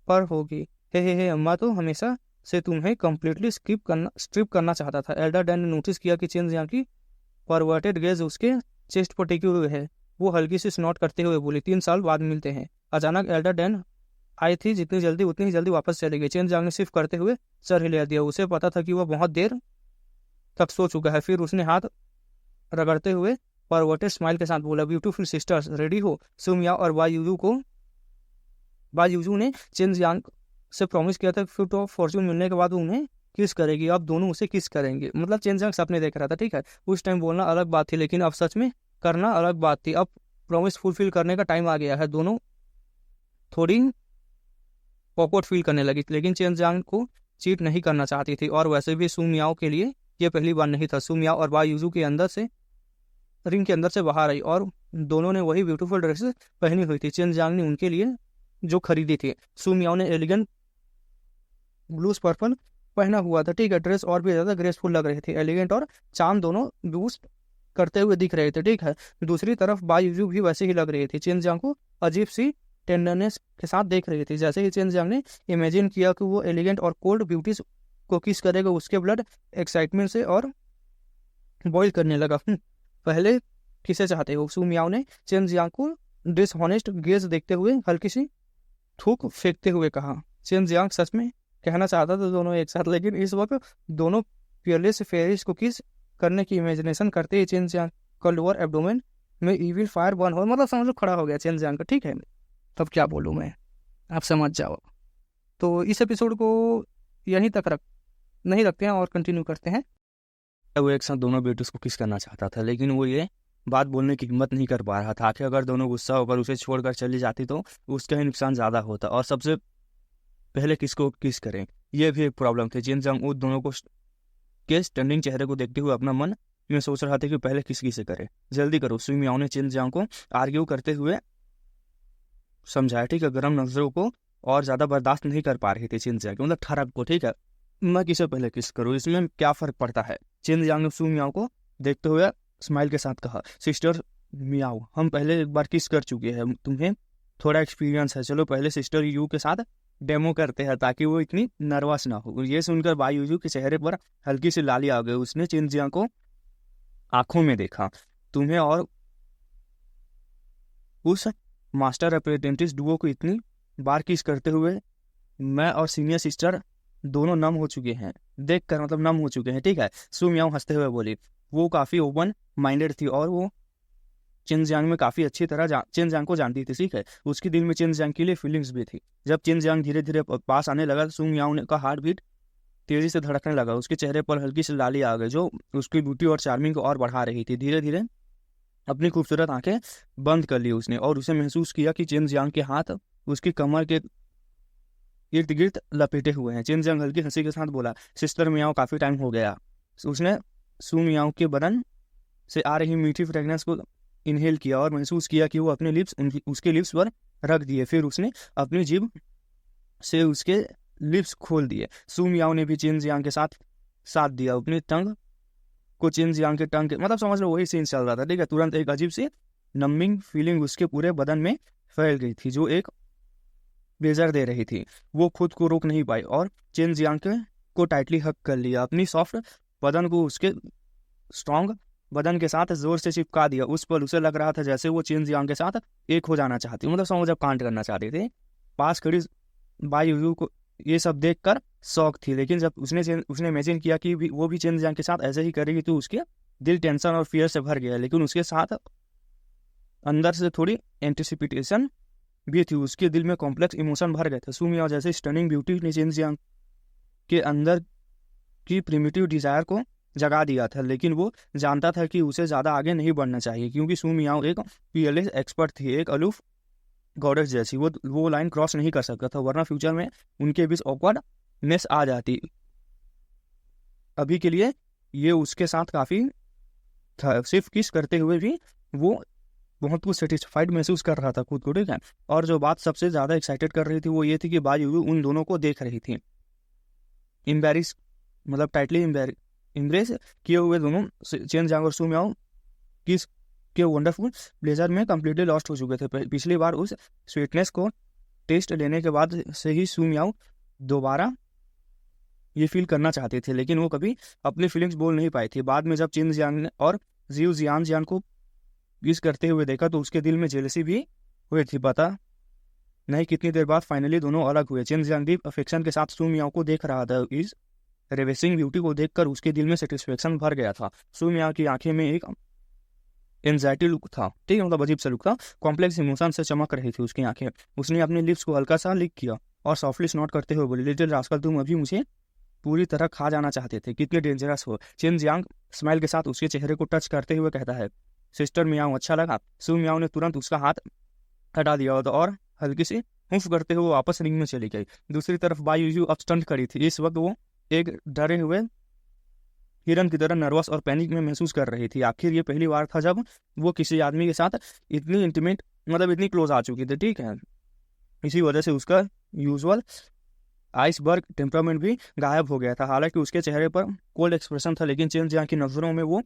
पर होगी। हे अम्मा तो हमेशा से तुम्हें कम्प्लीटली स्ट्रिप करना चाहता था। एल्डर डैन ने नोटिस किया कि चेन जियांग की परवर्टेड गेज उसके चेस्ट पर टिके हुए है। वो हल्की सी स्नॉट करते हुए बोली, 3 साल बाद मिलते हैं। अचानक एल्डर डैन आई थी, जितनी जल्दी उतनी ही जल्दी वापस चली गई। चेन जियांग ने सिर्फ करते हुए सर हिला दिया। उसे पता था कि वह बहुत देर तक सो चुका है। फिर उसने हाथ रगड़ते हुए परवर्टेड स्माइल के साथ बोला, ब्यूटीफुल सिस्टर्स, रेडी हो? सुमिया और बायूजू ने चेन जियांग से प्रॉमिस किया था फिर तो फॉर्चून मिलने के बाद उन्हें किस करेगी। अब दोनों उसे किस करेंगे। मतलब चेन जियांग सपने देख रहा था, ठीक है। उस टाइम बोलना अलग बात थी, लेकिन अब सच में करना अलग बात थी। अब प्रॉमिस फुलफिल करने का टाइम आ गया है। दोनों थोड़ी ऑकवर्ड फील करने लगी, लेकिन चेन जियांग को चीट नहीं करना चाहती थी। और वैसे भी सुमियाओ के लिए यह पहली बार नहीं था। सुमियाओ और बायूजू के अंदर से रिंग के अंदर से बाहर आई और दोनों ने वही ब्यूटीफुल ड्रेसेस पहनी हुई थी। चेन जियांग ने उनके लिए जो खरीदी थी। सुमियाओ ने एलिगेंट ब्लूज पर्पल पहना हुआ था, ठीक है। ड्रेस और भी ज्यादा ग्रेसफुल लग रही थी। एलिगेंट और चार्म दोनों बूस्ट करते हुए दिख रहे थे, ठीक है। दूसरी तरफ बायूजू भी वैसे ही लग रही थी। चेन जियांग को अजीब सी टेंडरनेस के साथ देख रही थी। जैसे ही चेन जियांग ने इमेजिन किया कि वो एलिगेंट और कोल्ड ब्यूटीज को किस करेगा, उसके ब्लड एक्साइटमेंट से और बॉइल करने लगा। पहले किसे चाहते हो? सुमियाओ ने चेन जियांग को डिसऑनेस्ट गेज देखते हुए हल्की सी थूक फेंकते हुए कहा। चेन जियांग सच में कहना चाहता था दोनों एक साथ, लेकिन इस वक्त दोनों पियरलेस फेरिस को किस करने की इमेजिनेशन करते ही चेन जियांग का लोअर एब्डोमेन में इविल फायर बर्न हो, मतलब समझ लो खड़ा हो गया चेन जियांग का, ठीक है। तब क्या बोलूँ मैं, आप समझ जाओ। तो इस एपिसोड को यहीं तक नहीं रखते हैं और कंटिन्यू करते हैं। वो एक साथ दोनों बेटों को किस करना चाहता था, लेकिन वो ये बात बोलने की हिम्मत नहीं कर पा रहा था कि अगर दोनों गुस्सा होकर उसे छोड़कर चली जाती तो उसका ही नुकसान ज़्यादा होता। और सबसे पहले किसको किस करें, यह भी एक प्रॉब्लम थी। चेन जियांग उन दोनों को के स्टनिंग चेहरे को देखते हुए अपना मन में सोच रहा था कि पहले किसे करे, जल्दी करो। सुमियाओ ने चेन जियांग को आर्ग्यू करते हुए समझाया, ठीक है। गर्म नजरों को और ज़्यादा बर्दाश्त नहीं कर पा रही थी चेन जियांग, मतलब ठरक को, ठीक है। मैं किसे पहले किस करूँ, इसमें क्या फ़र्क पड़ता है? चेन जियांग ने सुमियाओ को देखते हुए स्माइल के साथ कहा, सिस्टर मियाओ, हम पहले एक बार किस कर चुके हैं, तुम्हें थोड़ा एक्सपीरियंस है। चलो पहले सिस्टर यू के साथ डेमो करते हैं ताकि वो इतनी नर्वस ना हो। ये सुनकर बायूजू के चेहरे पर हल्की सी लाली आ गई। उसने चेन जियांग को आंखों में देखा। तुम्हें और उस मास्टर अप्रेंटिस डुओ को इतनी बार किस करते हुए मैं और सीनियर सिस्टर दोनों नम हो चुके हैं, देखकर मतलब नम हो चुके हैं, ठीक है। सुमियाओ हंसते हुए बोली। वो काफ़ी ओपन माइंडेड थी और वो चेन जियांग में काफ़ी अच्छी तरह चेन जियांग को जानती थी, ठीक है। उसके दिल में चेन जियांग के लिए फीलिंग्स भी थी। जब चेन जियांग धीरे धीरे पास आने लगा, सुमियाओ का हार्ट बीट तेजी से धड़कने लगा। उसके चेहरे पर हल्की सी लाली आ गई जो उसकी ब्यूटी और चार्मिंग को और बढ़ा रही थी। धीरे धीरे अपनी खूबसूरत आंखें बंद कर ली उसने और उसे महसूस किया कि चेन जियांग के हाथ उसकी कमर के इर्द गिर्द लपेटे हुए हैं। चेन जियांग हल्की हंसी के साथ बोला, सिस्टर मियाओ, काफ़ी टाइम हो गया। उसने सुमियाओ के बदन से आ रही मीठी फ्रेगनेंस को इनहेल किया और महसूस किया कि वो अपने लिप्स उसके लिप्स पर रख दिए। फिर उसने अपनी जीभ से उसके लिप्स खोल दिए। सुमियाओ ने भी चेन जियांग के साथ दिया। अपनी टंग को चेन जियांग के टंग के, मतलब समझ लो वही सीन चल रहा था, ठीक है। तुरंत एक अजीब सी नम्बिंग फीलिंग उसके पूरे बदन में फैल गई थी जो एक प्लेजर दे रही थी। वो खुद को रोक नहीं पाई और चेन जियांग को टाइटली हक कर लिया। अपनी सॉफ्ट बदन को उसके स्ट्रॉन्ग बदन के साथ जोर से चिपका दिया। उस पर उसे लग रहा था जैसे वो चेन जियांग के साथ एक हो जाना चाहती, मतलब समझ जब कांड करना चाहते थे। पास खड़ी बायूजू को ये सब देखकर शौक थी, लेकिन जब उसने इमेजिन किया कि वो भी चेन जियांग के साथ ऐसे ही करेगी तो उसके दिल टेंशन और फियर से भर गया। लेकिन उसके साथ अंदर से थोड़ी एंटिसिपेशन भी थी। उसके दिल में कॉम्प्लेक्स इमोशन भर गए थे। सुमियाओ जैसे स्टनिंग ब्यूटी ने चेन जियांग के अंदर की प्रिमिटिव डिजायर को जगा दिया था, लेकिन वो जानता था कि उसे ज़्यादा आगे नहीं बढ़ना चाहिए क्योंकि सुमियाओ एक पीएलएस एक्सपर्ट थी, एक अलूफ गॉडेस जैसी। वो लाइन क्रॉस नहीं कर सकता था, वरना फ्यूचर में उनके बीच ऑकवर्डनेस आ जाती। अभी के लिए ये उसके साथ काफ़ी था। सिर्फ किस करते हुए भी वो बहुत कुछ सेटिस्फाइड महसूस कर रहा था खुद को, ठीक है। और जो बात सबसे ज़्यादा एक्साइटेड कर रही थी वो ये थी कि बायूजू उन दोनों को देख रही थी। मतलब टाइटली इम्प्रेस किए हुए दोनों चेन जियांग और सू मियाओ किस के वंडरफुल ब्लेजर में कम्प्लीटली लॉस्ट हो चुके थे। पिछली बार उस स्वीटनेस को टेस्ट लेने के बाद से ही सू मियाओ दोबारा ये फील करना चाहते थे, लेकिन वो कभी अपनी फीलिंग्स बोल नहीं पाई थी। बाद में जब चिन जियांग ने और जियो जियान को किस करते हुए देखा तो उसके दिल में जेलसी भी हुई थी। पता नहीं कितनी देर बाद फाइनली दोनों अलग हुए। चिन जियांग डीप अफेक्शन के साथ सू मियाओ को देख रहा था। इस रेवेसिंग ब्यूटी को देखकर उसके दिल में सेटिस्फेक्शन भर गया था। सू मियाओ की आंखें में एक एंजाइटी लुक था, ठीक है, मतलब अजीब सा लुक था। कॉम्प्लेक्स इमोशन से चमक रही थी उसकी आंखें। उसने अपने लिप्स को हल्का सा लिक किया और सॉफ्टली स्नॉट करते हुए बोली, लिटिल रास्कल तुम अभी मुझे पूरी तरह खा जाना चाहते थे, कितने डेंजरस हो। चिन जियांग स्माइल के साथ उसके चेहरे को टच करते हुए कहता है, सिस्टर मियाओ अच्छा लगा। सू मियाओ ने तुरंत उसका हाथ हटा दिया और हल्की सी हुफ करते हुए वापस रिंग में चली गई। दूसरी तरफ बाई यूजू अब स्टंट खड़ी थी। इस वक्त वो एक डरे हुए हिरन की तरह नर्वस और पैनिक में महसूस कर रही थी। आखिर ये पहली बार था जब वो किसी आदमी के साथ इतनी इंटीमेट, मतलब इतनी क्लोज आ चुकी थी, ठीक है। इसी वजह से उसका यूजुअल आइसबर्ग टेम्परामेंट भी गायब हो गया था। हालांकि उसके चेहरे पर कोल्ड एक्सप्रेशन था, लेकिन चेन जियांग की नजरों में वो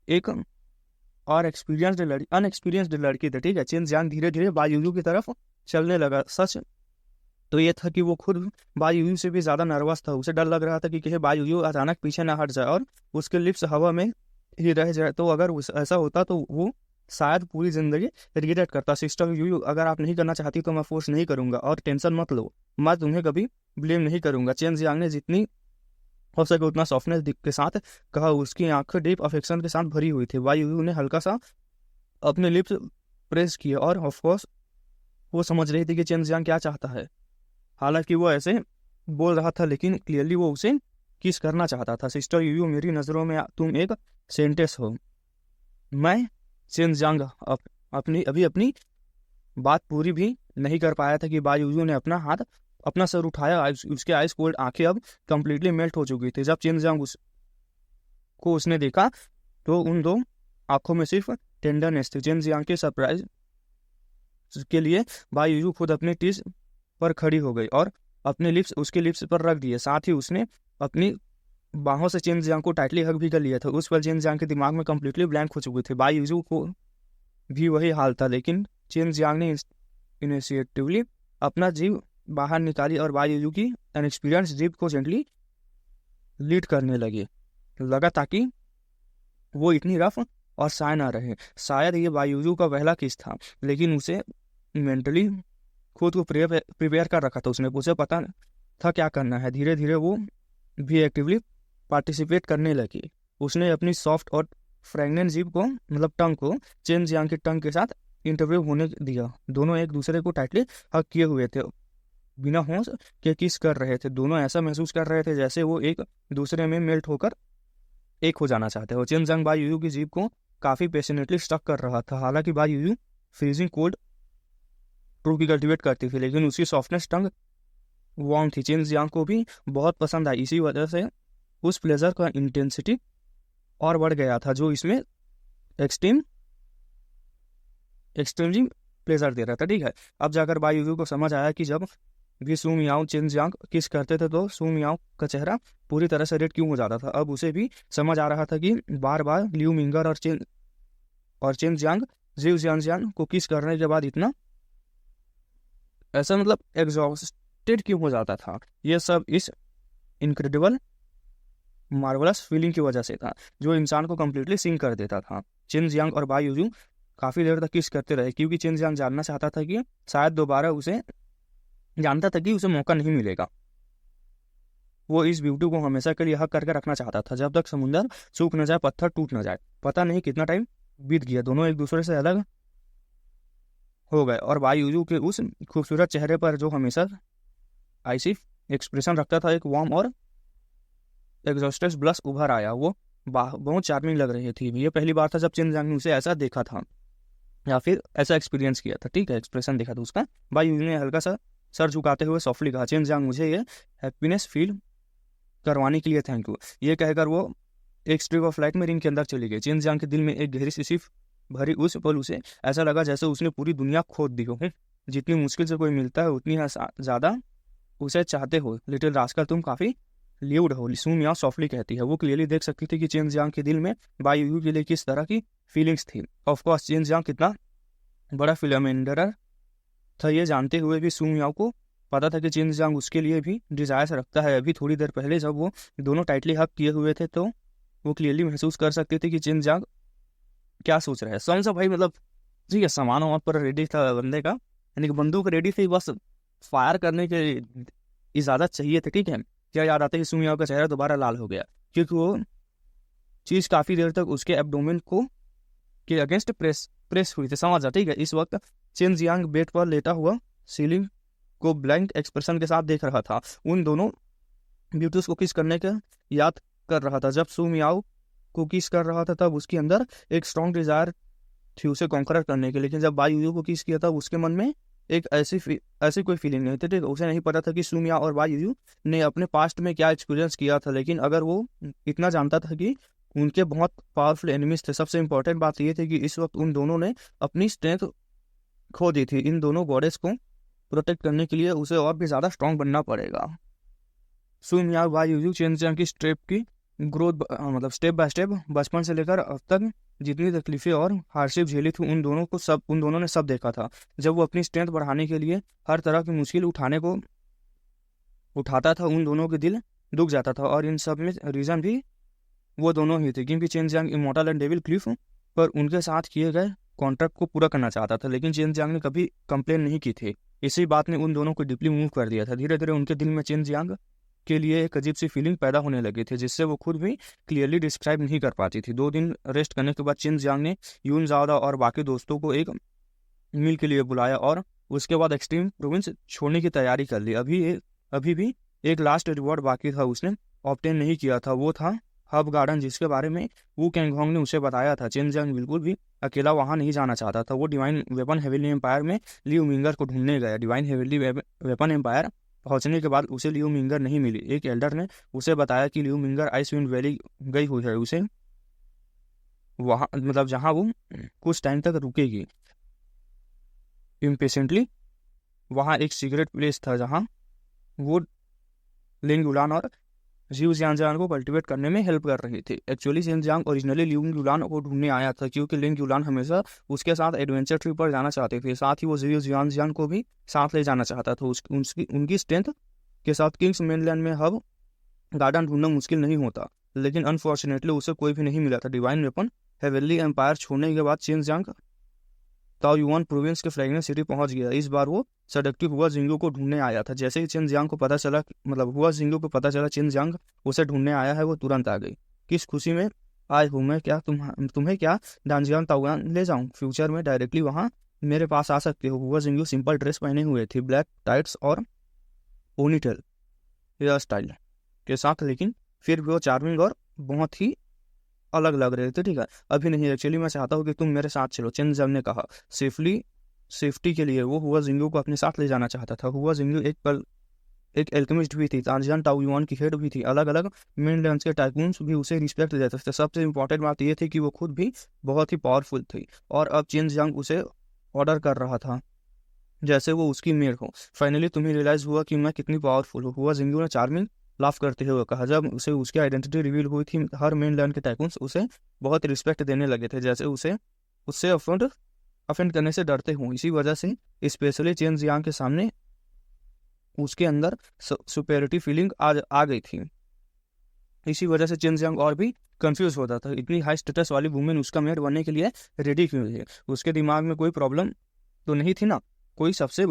एक और अनएक्सपीरियंस्ड लड़की थी, ठीक है। चेन जियांग धीरे धीरे बायूयू की तरफ चलने लगा। सच तो ये था कि वो खुद बायूयू से भी ज्यादा नर्वस था। उसे डर लग रहा था कि कहीं बायूयू अचानक पीछे ना हट जाए और उसके लिप्स हवा में ही रह जाए। तो अगर ऐसा होता तो वो शायद पूरी जिंदगी रिग्रेट करता। सिस्टर यू, अगर आप नहीं करना चाहती तो मैं फोर्स नहीं करूंगा और टेंशन मत लो, मैं तुम्हें कभी ब्लेम नहीं करूंगा। चेन जियांग ने जितनी हो सके उतना सॉफ्टनेस के साथ कहा। उसकी आंखें डीप अफेक्शन के साथ भरी हुई थी। बायूयू ने हल्का सा अपने लिप्स प्रेस किए और ऑफकोर्स वो समझ रही थी कि चेन जियांग क्या चाहता है। हालांकि वो ऐसे बोल रहा था, लेकिन क्लियरली वो उसे किस करना चाहता था। सिस्टर यू, मेरी नज़रों में तुम एक सेंटेंस हो। मैं चेन जियांग अपनी बात पूरी भी नहीं कर पाया था कि बायूयू ने अपना सर उठाया। उसके आइस कोल्ड आंखें अब कंप्लीटली मेल्ट हो चुकी थी। जब चेन जियांग को उसने देखा तो उन दो आंखों में सिर्फ टेंडरनेस थी। चेन जियांग के सरप्राइज के लिए बायूयू खुद अपने टीज पर खड़ी हो गई और अपने लिप्स उसके लिप्स पर रख दिए। साथ ही उसने अपनी बाहों से चेन जियांग को टाइटली हग भी कर लिया था। उस पर चेन जियांग के दिमाग में कंप्लीटली ब्लैंक हो चुकी थी। बायूयू को भी वही हाल था, लेकिन चेन जियांग ने इनिशिएटिवली अपना जीव बाहर निकाली और बायूयू की अनएक्सपीरियंस जीव को जेंटली लीड करने लगा ताकि वो इतनी रफ और शाय ना रहे। शायद ये बायूयू का पहला किस था, लेकिन उसे मेंटली खुद को प्रिपेयर कर रखा था। उसे पता था क्या करना है। धीरे धीरे वो भी एक्टिवली पार्टिसिपेट करने लगी। उसने अपनी सॉफ्ट और फ्रेगनेंट जीभ को, मतलब टंग को, चेन जियांग की टंग के साथ इंटरव्यू होने दिया। दोनों एक दूसरे को टाइटली हग किए हुए थे, बिना होश के किस कर रहे थे। दोनों ऐसा महसूस कर रहे थे जैसे वो एक दूसरे में मेल्ट होकर एक हो जाना चाहते हो। चेन जियांग बायूयू की जीभ को काफी पैशनेटली स्टक कर रहा था। हालांकि बायूयू फ्रीजिंग कोल्ड ट्रू की कल्टिवेट करती थी, लेकिन उसकी सॉफ्टनेस टंग वार्म थी। चेन जियांग को भी बहुत पसंद आई। इसी वजह से उस प्लेजर का इंटेंसिटी और बढ़ गया था, जो इसमें एक्सट्रीमली प्लेजर दे रहा था, ठीक है। अब जाकर बायूयू को समझ आया कि जब भी सू मियाओ चेन जियांग किस करते थे तो सू मियाओ का चेहरा पूरी तरह से रेड क्यों हो जाता था। अब उसे भी समझ आ रहा था कि बार बार लियू मिंगर और चेन जियांग जियो जियान को किस करने के बाद इतना ऐसा, मतलब एग्जॉस्टेड क्यों हो जाता था। ये सब इस इनक्रेडिबल मार्वलस फीलिंग की वजह से था, जो इंसान को कंप्लीटली सिंक कर देता था। चिन जियांग और बायूयू काफी देर तक किस करते रहे, क्योंकि चिन जियांग जानना चाहता था कि शायद दोबारा उसे मौका नहीं मिलेगा। वो इस ब्यूटी को हमेशा के लिए हक करके रखना चाहता था, जब तक समुंदर सूख न जाए, पत्थर टूट न जाए। पता नहीं कितना टाइम बीत गया, दोनों एक दूसरे से अलग हो गए और बायूयू के उस खूबसूरत चेहरे पर जो हमेशा आइसी एक्सप्रेशन रखता था, एक वार्म और एग्जॉस्टेड ब्लश उभर आया। वो बहुत चार्मिंग लग रही थी। ये पहली बार था जब चिन जियांग ने उसे ऐसा देखा था या फिर ऐसा एक्सपीरियंस किया था, ठीक है, एक्सप्रेशन देखा था उसका। बायूयू ने हल्का सा सर झुकाते हुए सॉफ्टली कहा, चिन जियांग मुझे ये हैप्पीनेस फील करवाने के लिए थैंक यू। ये कहकर वो एक स्ट्रिप ऑफ लाइट में रिंग के अंदर चली गई। चिन जियांग के दिल में एक गहरी सी सिर्फ भरी उस पल उसे ऐसा लगा जैसे उसने पूरी दुनिया खोद दी हो। जितनी मुश्किल से कोई मिलता है उतनी ज्यादा उसे चाहते हो। लिटिल रास्कल, तुम काफी ल्यूड हो, सू मियाओ सॉफ्टली कहती है। वो क्लियरली देख सकती थी कि चेन जियांग के दिल में बाई यू के लिए किस तरह की फीलिंग्स थी। ऑफ कोर्स चेन जियांग कितना बड़ा फिल्मेंडर था ये जानते हुए भी सू मियाओ को पता था कि चेन जियांग उसके लिए भी डिजायर्स रखता है। अभी थोड़ी देर पहले जब वो दोनों टाइटली हक किए हुए थे तो वो क्लियरली महसूस कर सकते थे कि चेन जियांग क्या सोच रहा है। स्वयं सा भाई मतलब ठीक है, सामान वहाँ पर रेडी था बंदे का, यानी कि बंदूक रेडी थी, बस फायर करने के इजाजत चाहिए थी। ठीक है, क्या याद आता है कि सू मियाओ का चेहरा दोबारा लाल हो गया क्योंकि वो चीज काफी देर तक उसके एब्डोमेन को के अगेंस्ट प्रेस हुई थी। समझ आ, ठीक है। इस वक्त चेन जियांग बेड पर लेटा हुआ सीलिंग को ब्लैंक एक्सप्रेशन के साथ देख रहा था। उन दोनों ब्यूटीज को किस करने का याद कर रहा था। जब सू मियाओ को किस कर रहा था तब उसके अंदर एक स्ट्रॉन्ग डिजायर थी उसे कॉन्कर करने की, लेकिन जब बाई यू को किस किया था उसके मन में एक ऐसी कोई फीलिंग नहीं थी। ठीक है, उसे नहीं पता था कि सू मियाओ और बाई यू ने अपने पास्ट में क्या एक्सपीरियंस किया था, लेकिन अगर वो इतना जानता था कि उनके बहुत पावरफुल एनिमीज थे। सबसे इंपॉर्टेंट बात यह थी कि इस वक्त उन दोनों ने अपनी स्ट्रेंथ खो दी थी। इन दोनों गॉडेस को प्रोटेक्ट करने के लिए उसे और भी ज्यादा स्ट्रांग बनना पड़ेगा। Su Miao Bai Yu Chen Jiang की स्टेप की ग्रोथ मतलब स्टेप बाय स्टेप बचपन से लेकर अब तक जितनी तकलीफें और हार्डशिप झेली थी उन दोनों ने सब देखा था। जब वो अपनी स्ट्रेंथ बढ़ाने के लिए हर तरह की मुश्किल उठाता था उन दोनों के दिल दुख जाता था, और इन सब में रीजन भी वो दोनों ही थे क्योंकि chain Jiang immortal and devil Cliff पर उनके साथ किए गए कॉन्ट्रैक्ट को पूरा करना चाहता था, लेकिन चेन जियांग ने कभी कंप्लेन नहीं की थी। इसी बात ने उन दोनों को डीपली मूव कर दिया था। धीरे धीरे उनके दिल में चेन जियांग के लिए एक अजीब सी फीलिंग पैदा होने लगी थी जिससे वो खुद भी क्लियरली डिस्क्राइब नहीं कर पाती थी। 2 दिन रेस्ट करने के बाद चेन जियांग ने यून जाओदा और बाकी दोस्तों को एक मील के लिए बुलाया और उसके बाद एक्सट्रीम प्रोविंस छोड़ने की तैयारी कर ली। अभी भी एक लास्ट रिवॉर्ड बाकी था उसने ऑब्टेन नहीं किया था, वो था हब गार्डन जिसके बारे में वू कैंगहोंग ने उसे बताया था। चेन जियांग बिल्कुल भी अकेला वहां नहीं जाना चाहता था। वो डिवाइन वेपन हेवनली एम्पायर में लियू मिंगर को ढूंढने गया। डिवाइन हेवनली वेपन एम्पायर पहुंचने के बाद उसे लियू मिंगर नहीं मिली। एक एल्डर ने उसे बताया कि लियू मिंगर आइसविंड वैली गई हुई है, उसे वहां मतलब जहां वो कुछ टाइम तक रुकेगी। इम्पेशेंटली वहां एक सीक्रेट प्लेस था जहां वो लिंग युलान और जिऊ जियांग को कल्टीवेट करने में हेल्प कर रही थी। एक्चुअली चेन जियांग ओरिजिनली लिंग युलान को ढूंढने आया था क्योंकि लिंग युलान हमेशा उसके साथ एडवेंचर ट्रिप पर जाना चाहते थे। साथ ही वो जिऊ जियांग को भी साथ ले जाना चाहता था। उनकी स्ट्रेंथ के साथ किंग्स मेनलैंड में हब गार्डन ढूंढना मुश्किल नहीं होता, लेकिन अनफॉर्चुनेटली उसे कोई भी नहीं मिला था। डिवाइन वेपन हेवनली एम्पायर छोड़ने के बाद चेन जियांग ताओ युआन प्रोविंस के फ्रेगनेंस सिटी पहुंच गया। इस बार वो सेडक्टिव हुआ जिंगू को ढूंढने आया था। जैसे ही चेन जियांग को पता चला हुआ जिंगू को पता चला चेन जियांग उसे ढूंढने आया है, वो तुरंत आ गई। किस खुशी में आए हूँ मैं, क्या तुम्हें क्या डांजियान ताओयान ले जाऊं? फ्यूचर में डायरेक्टली वहां मेरे पास आ सकते हो। हुआ जिंगू सिंपल ड्रेस पहने हुए थी, ब्लैक टाइट्स और पोनीटेल हेयर स्टाइल के साथ, लेकिन फिर भी वो चार्मिंग और बहुत ही अलग लग रहे थे। ठीक है, अभी नहीं, एक्चुअली मैं चाहता हूँ कि तुम मेरे साथ चलो, चेन जियांग ने कहा। सेफ्टी के लिए वो हुआ जिंगू को अपने साथ ले जाना चाहता था। हुआ जिंगू एक एल्केमिस्ट भी थी, तांजियान ताओ युआन की हेड भी थी। अलग अलग मेनलैंड्स के टाइकून्स भी उसे रिस्पेक्ट देते थे। सबसे इंपॉर्टेंट बात यह थी कि वो खुद भी बहुत ही पावरफुल थी और अब चेन जियांग उसे ऑर्डर कर रहा था जैसे वो उसकी मेड हो। फाइनली तुम्हें रियलाइज हुआ कि मैं कितनी पावरफुल हूँ, हुआ जिंगू ने चार्मिंग लाफ करते हुए कहा। जब उसे उसकी आइडेंटिटी रिवील हुई थी हर मेनलैंड के टाइकून्स उसे बहुत रिस्पेक्ट देने लगे थे, जैसे उससे अफेंड करने से डरते हूँ। इसी वजह से स्पेशली चेन जियांग के सामने उसके अंदर सुपेरिटी फीलिंग आ गई थी। इसी वजह से चेन जियांग और भी कंफ्यूज होता था, इतनी हाई स्टेटस वाली वुमेन उसका मेड बनने के लिए रेडी क्यों है? उसके दिमाग में कोई प्रॉब्लम तो नहीं थी ना? कोई सबसे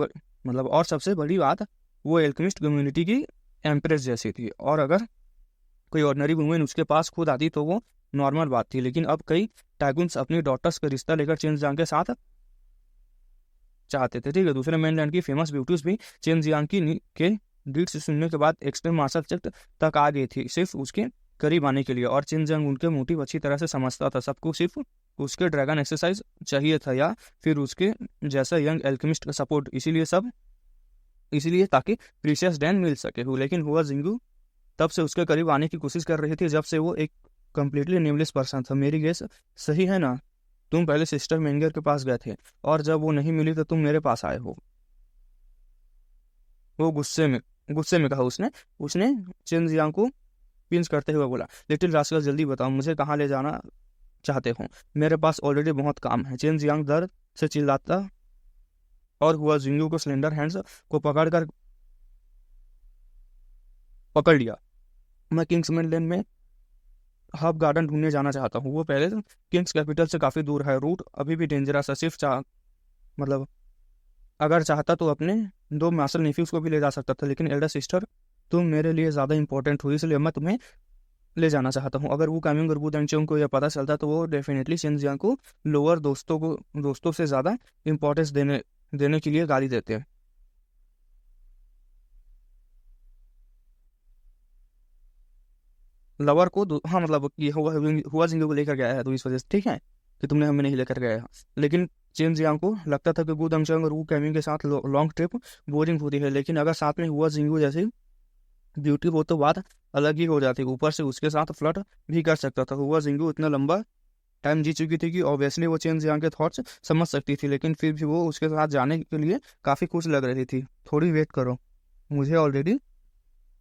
बड़ी बात, वो एल्केमिस्ट कम्युनिटी की एम्प्रेस जैसी थी, और अगर कोई ऑर्डिनरी वुमेन उसके पास खुद आती तो वो नॉर्मल बात थी। लेकिन अब कई टाइकून्स अपनी डॉटर्स का रिश्ता लेकर चेन जियांग के साथ चाहते थे। ठीक है, दूसरे मेनलैंड की फेमस ब्यूटीज भी चेन जियांग के डीड्स सुनने के बाद एक्सट्रीम मार्शल आर्ट तक आ गई थी, सिर्फ उसके करीब आने के लिए। और चेन जियांग उनके मोटिव अच्छी तरह से समझता था। सबको सिर्फ उसके ड्रैगन एक्सरसाइज चाहिए था या फिर उसके जैसा यंग एल्केमिस्ट का सपोर्ट, इसीलिए ताकि प्रीशियस डैन मिल सके। लेकिन हुआ जिंगू तब से उसके करीब आने की कोशिश कर रही थी जब से वो एक कंप्लीटली नेमलेस पर्सन था। मेरी गेस सही है ना? तुम पहले सिस्टर मेंगर के पास गए थे और जब वो नहीं मिली तो तुम मेरे पास आए हो। वो गुस्से में गुस्से में कहा उसने उसने चेन जियांग को पिंच करते हुए बोला, लिटिल रास्कल जल्दी बताओ मुझे कहाँ ले जाना चाहते हो, मेरे पास ऑलरेडी बहुत काम है। चेन जियांग दर्द से चिल्लाता और हुआ जिंगू को स्लेंडर हैंड्स को पकड़ लिया। मैं किंग्समैन लेन में हब गार्डन ढूंढने जाना चाहता हूँ, वो पहले तो किंग्स कैपिटल से काफ़ी दूर है, रूट अभी भी डेंजरस है, सिर्फ मतलब अगर चाहता तो अपने 2 मार्शल नेफ्यूज को भी ले जा सकता था, लेकिन एल्डर सिस्टर तुम मेरे लिए ज़्यादा इंपॉर्टेंट हो, इसलिए मैं तुम्हें ले जाना चाहता हूँ। अगर वो कामिंग और वुडेंगचोंग को यह पता चलता तो वो डेफिनेटली शिनजियांग को लोअर दोस्तों से ज़्यादा इंपॉर्टेंस देने के लिए गाली देते हैं। लवर को हाँ मतलब ये हुआ जिंगो को लेकर गया है तो इस वजह से ठीक है कि तुमने हमें नहीं लेकर गया है। लेकिन चेन जियांग को लगता था कि गु दंगचंग और वू कैमिंग के साथ लॉन्ग ट्रिप बोरिंग होती है, लेकिन अगर साथ में हुआ जिंगो जैसी ब्यूटी हो तो बात अलग ही हो जाती। ऊपर से उसके साथ फ्लर्ट भी कर सकता था। हुआ जिंगो इतना लंबा टाइम जी चुकी थी कि ऑब्वियसली वो चेन जियांग के थॉट्स समझ सकती थी, लेकिन फिर भी वो उसके साथ जाने के लिए काफ़ी खुश लग रही थी। थोड़ी वेट करो, मुझे ऑलरेडी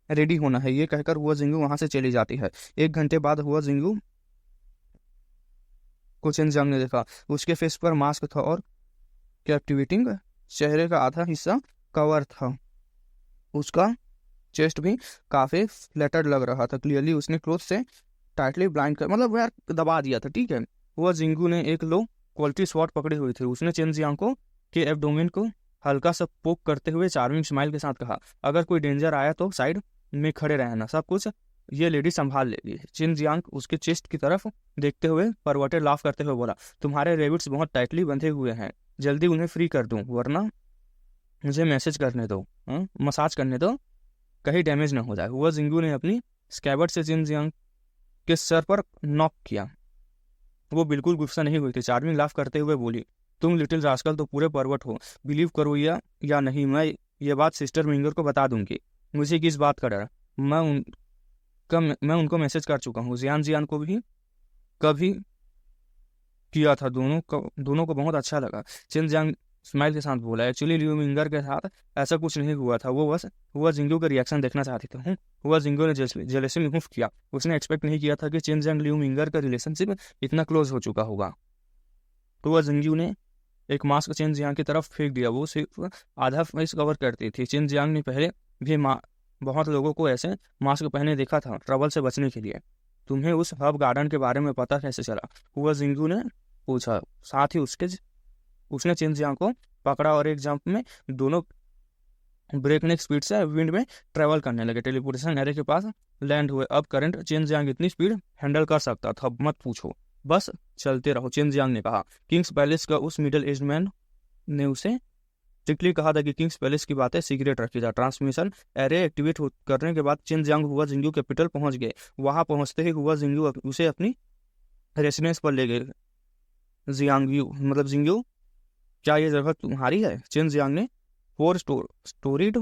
रेडी होना है, ये कहकर हुआ जिंगू वहां से चली जाती है। 1 घंटे बाद हुआ जिंगू को चेन जियांग ने देखा। उसके फेस पर मास्क था और कैप्टिवेटिंग चेहरे का आधा हिस्सा कवर था। उसका चेस्ट भी काफी फ्लैटर्ड लग रहा था। क्लियरली उसने क्लोथ से टाइटली ब्लाइंड कर मतलब यार दबा दिया था। ठीक है, वह जिंगू ने एक लो क्वालिटी स्वॉट पकड़ी हुई थी। उसने चेन जियांग को के एब्डोमेन को हल्का सा पोक करते हुए चार्मिंग स्माइल के साथ कहा, अगर कोई डेंजर आया तो साइड में खड़े रहना, सब कुछ ये लेडी संभाल लेगी। चिन जियांग उसके चेस्ट की तरफ देखते हुए परवटे लाफ करते हुए बोला, तुम्हारे रेबिट्स बहुत टाइटली बंधे हुए हैं, जल्दी उन्हें फ्री कर दूं वरना मुझे मैसेज करने दो, मसाज करने दो, कहीं डैमेज ना हो जाए। हुआ जिंगू ने अपनी स्कैबर्ड से चिन जियांग के सर पर नॉक किया। वो बिल्कुल गुस्सा नहीं हुई थी। चार्मिंग लाफ करते हुए बोली, तुम लिटिल रास्कल तो पूरे परवट हो, बिलीव करो या नहीं, मैं ये बात सिस्टर मिंगर को बता दूंगी। मुझे किस बात का डर, मैं उनको मैसेज कर चुका हूँ। जियान जियान को भी कभी किया था, दोनों को बहुत अच्छा लगा। चिन जियांग स्माइल के साथ बोला, एक्चुअली लियो मिंगर के साथ ऐसा कुछ नहीं हुआ था, वो बस हुआ जिंगो का रिएक्शन देखना चाहती थी। हुआ जिंगो ने जेलसी में हुफ किया। उसने एक्सपेक्ट नहीं किया था कि चिन जियांग लियो मिंगर का रिलेशनशिप इतना क्लोज हो चुका होगा। तो हुआ जिंगू ने एक मास्क चिन जियांग की तरफ फेंक दिया। वो सिर्फ आधा फेस कवर करती थी। चिन जियांग ने पहले भी बहुत लोगों को ऐसे मास्क पहने देखा था ट्रबल से बचने के लिए। तुम्हें उस हब गार्डन के बारे में पता कैसे चला, हुआ जिंगू ने पूछा। साथ ही उसने चिन जियांग को पकड़ा और एक जंप में दोनों ब्रेकनेक स्पीड से विंड में ट्रेवल करने लगे। टेलीपोर्टेशन एरे के पास लैंड हुए। अब करंट चिन जियांग इतनी स्पीड हैंडल कर सकता था, मत पूछो, बस चलते रहो, चिन जियांग ने कहा। किंग्स पैलेस का उस मिडिल एज मैन ने उसे स्ट्रिक्टली कहा था कि किंग्स पैलेस की बातें सीक्रेट रखी जा। ट्रांसमिशन एरे एक्टिवेट करने के बाद चिन जियांग हुआ जिंगू कैपिटल पहुंच गए। वहां पहुंचते ही हुआ जिंगू उसे अपनी रेसिडेंस पर ले गए। जिंगू, क्या ये जगह तुम्हारी है? चिन जियांग ने 4 स्टोरीड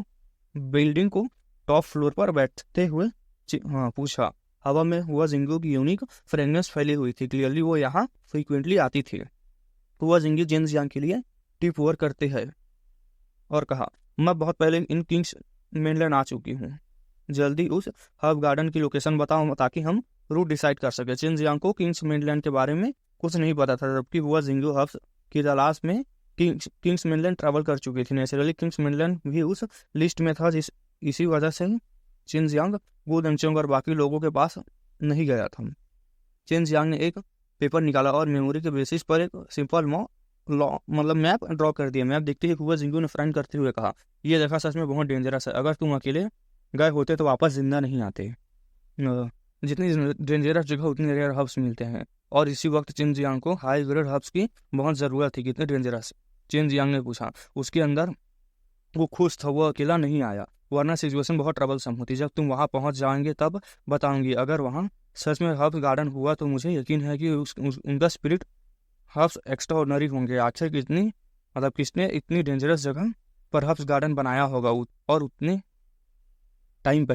बिल्डिंग को टॉप फ्लोर पर बैठते हुए पूछा। हवा में हुआ जिंगू की यूनिक फ्रेगनेंस फैली हुई थी। क्लियरली वो यहाँ फ्रीक्वेंटली आती थी। हुआ जिंगू चिन जियांग के लिए टिप ओवर करते हैं और कहा, मैं बहुत पहले इन किंग्स मेनलैंड आ चुकी हूँ, जल्दी उस हब गार्डन की लोकेशन बताओ ताकि हम रूट डिसाइड कर सके। चिन जियांग को किंग्स मेनलैंड के बारे में कुछ नहीं पता था, जबकि हुआ जिंगू हब्स की तलाश में किंग्स मेनलैंड ट्रैवल कर चुकी थी। नेचुरली किंग्स मेनलैंड भी उस लिस्ट में था, इसी वजह से चिन जियांग गु दंगचोंग और बाकी लोगों के पास नहीं गया था। चिन जियांग ने एक पेपर निकाला और मेमोरी के बेसिस पर एक सिंपल मैप ड्रॉ कर दिया। मैप देखते ही हुआ जिंगू ने फ्रेंड करते हुए कहा, यह जगह सच में बहुत डेंजरस है, अगर तुम अकेले गए होते तो वापस जिंदा नहीं आते। जितनी डेंजरस जगह उतने रेयर हब्स मिलते हैं, और इसी वक्त चिन जियांग को हाई ग्रेड हब्स की बहुत ज़रूरत थी। कितने डेंजरस? चिन जियांग ने पूछा। उसके अंदर वो खुश था, वो अकेला नहीं आया, वरना सिचुएशन बहुत ट्रबलसम होती। जब तुम वहां पहुंच जाएंगे तब बताऊंगी। अगर वहां सच में हब गार्डन हुआ तो मुझे यकीन है कि उनका स्पिरिट हब्स एक्स्ट्रा ऑर्डनरी होंगे। आखिर किसने इतनी डेंजरस जगह पर हब्स गार्डन बनाया होगा, और कितने टाइम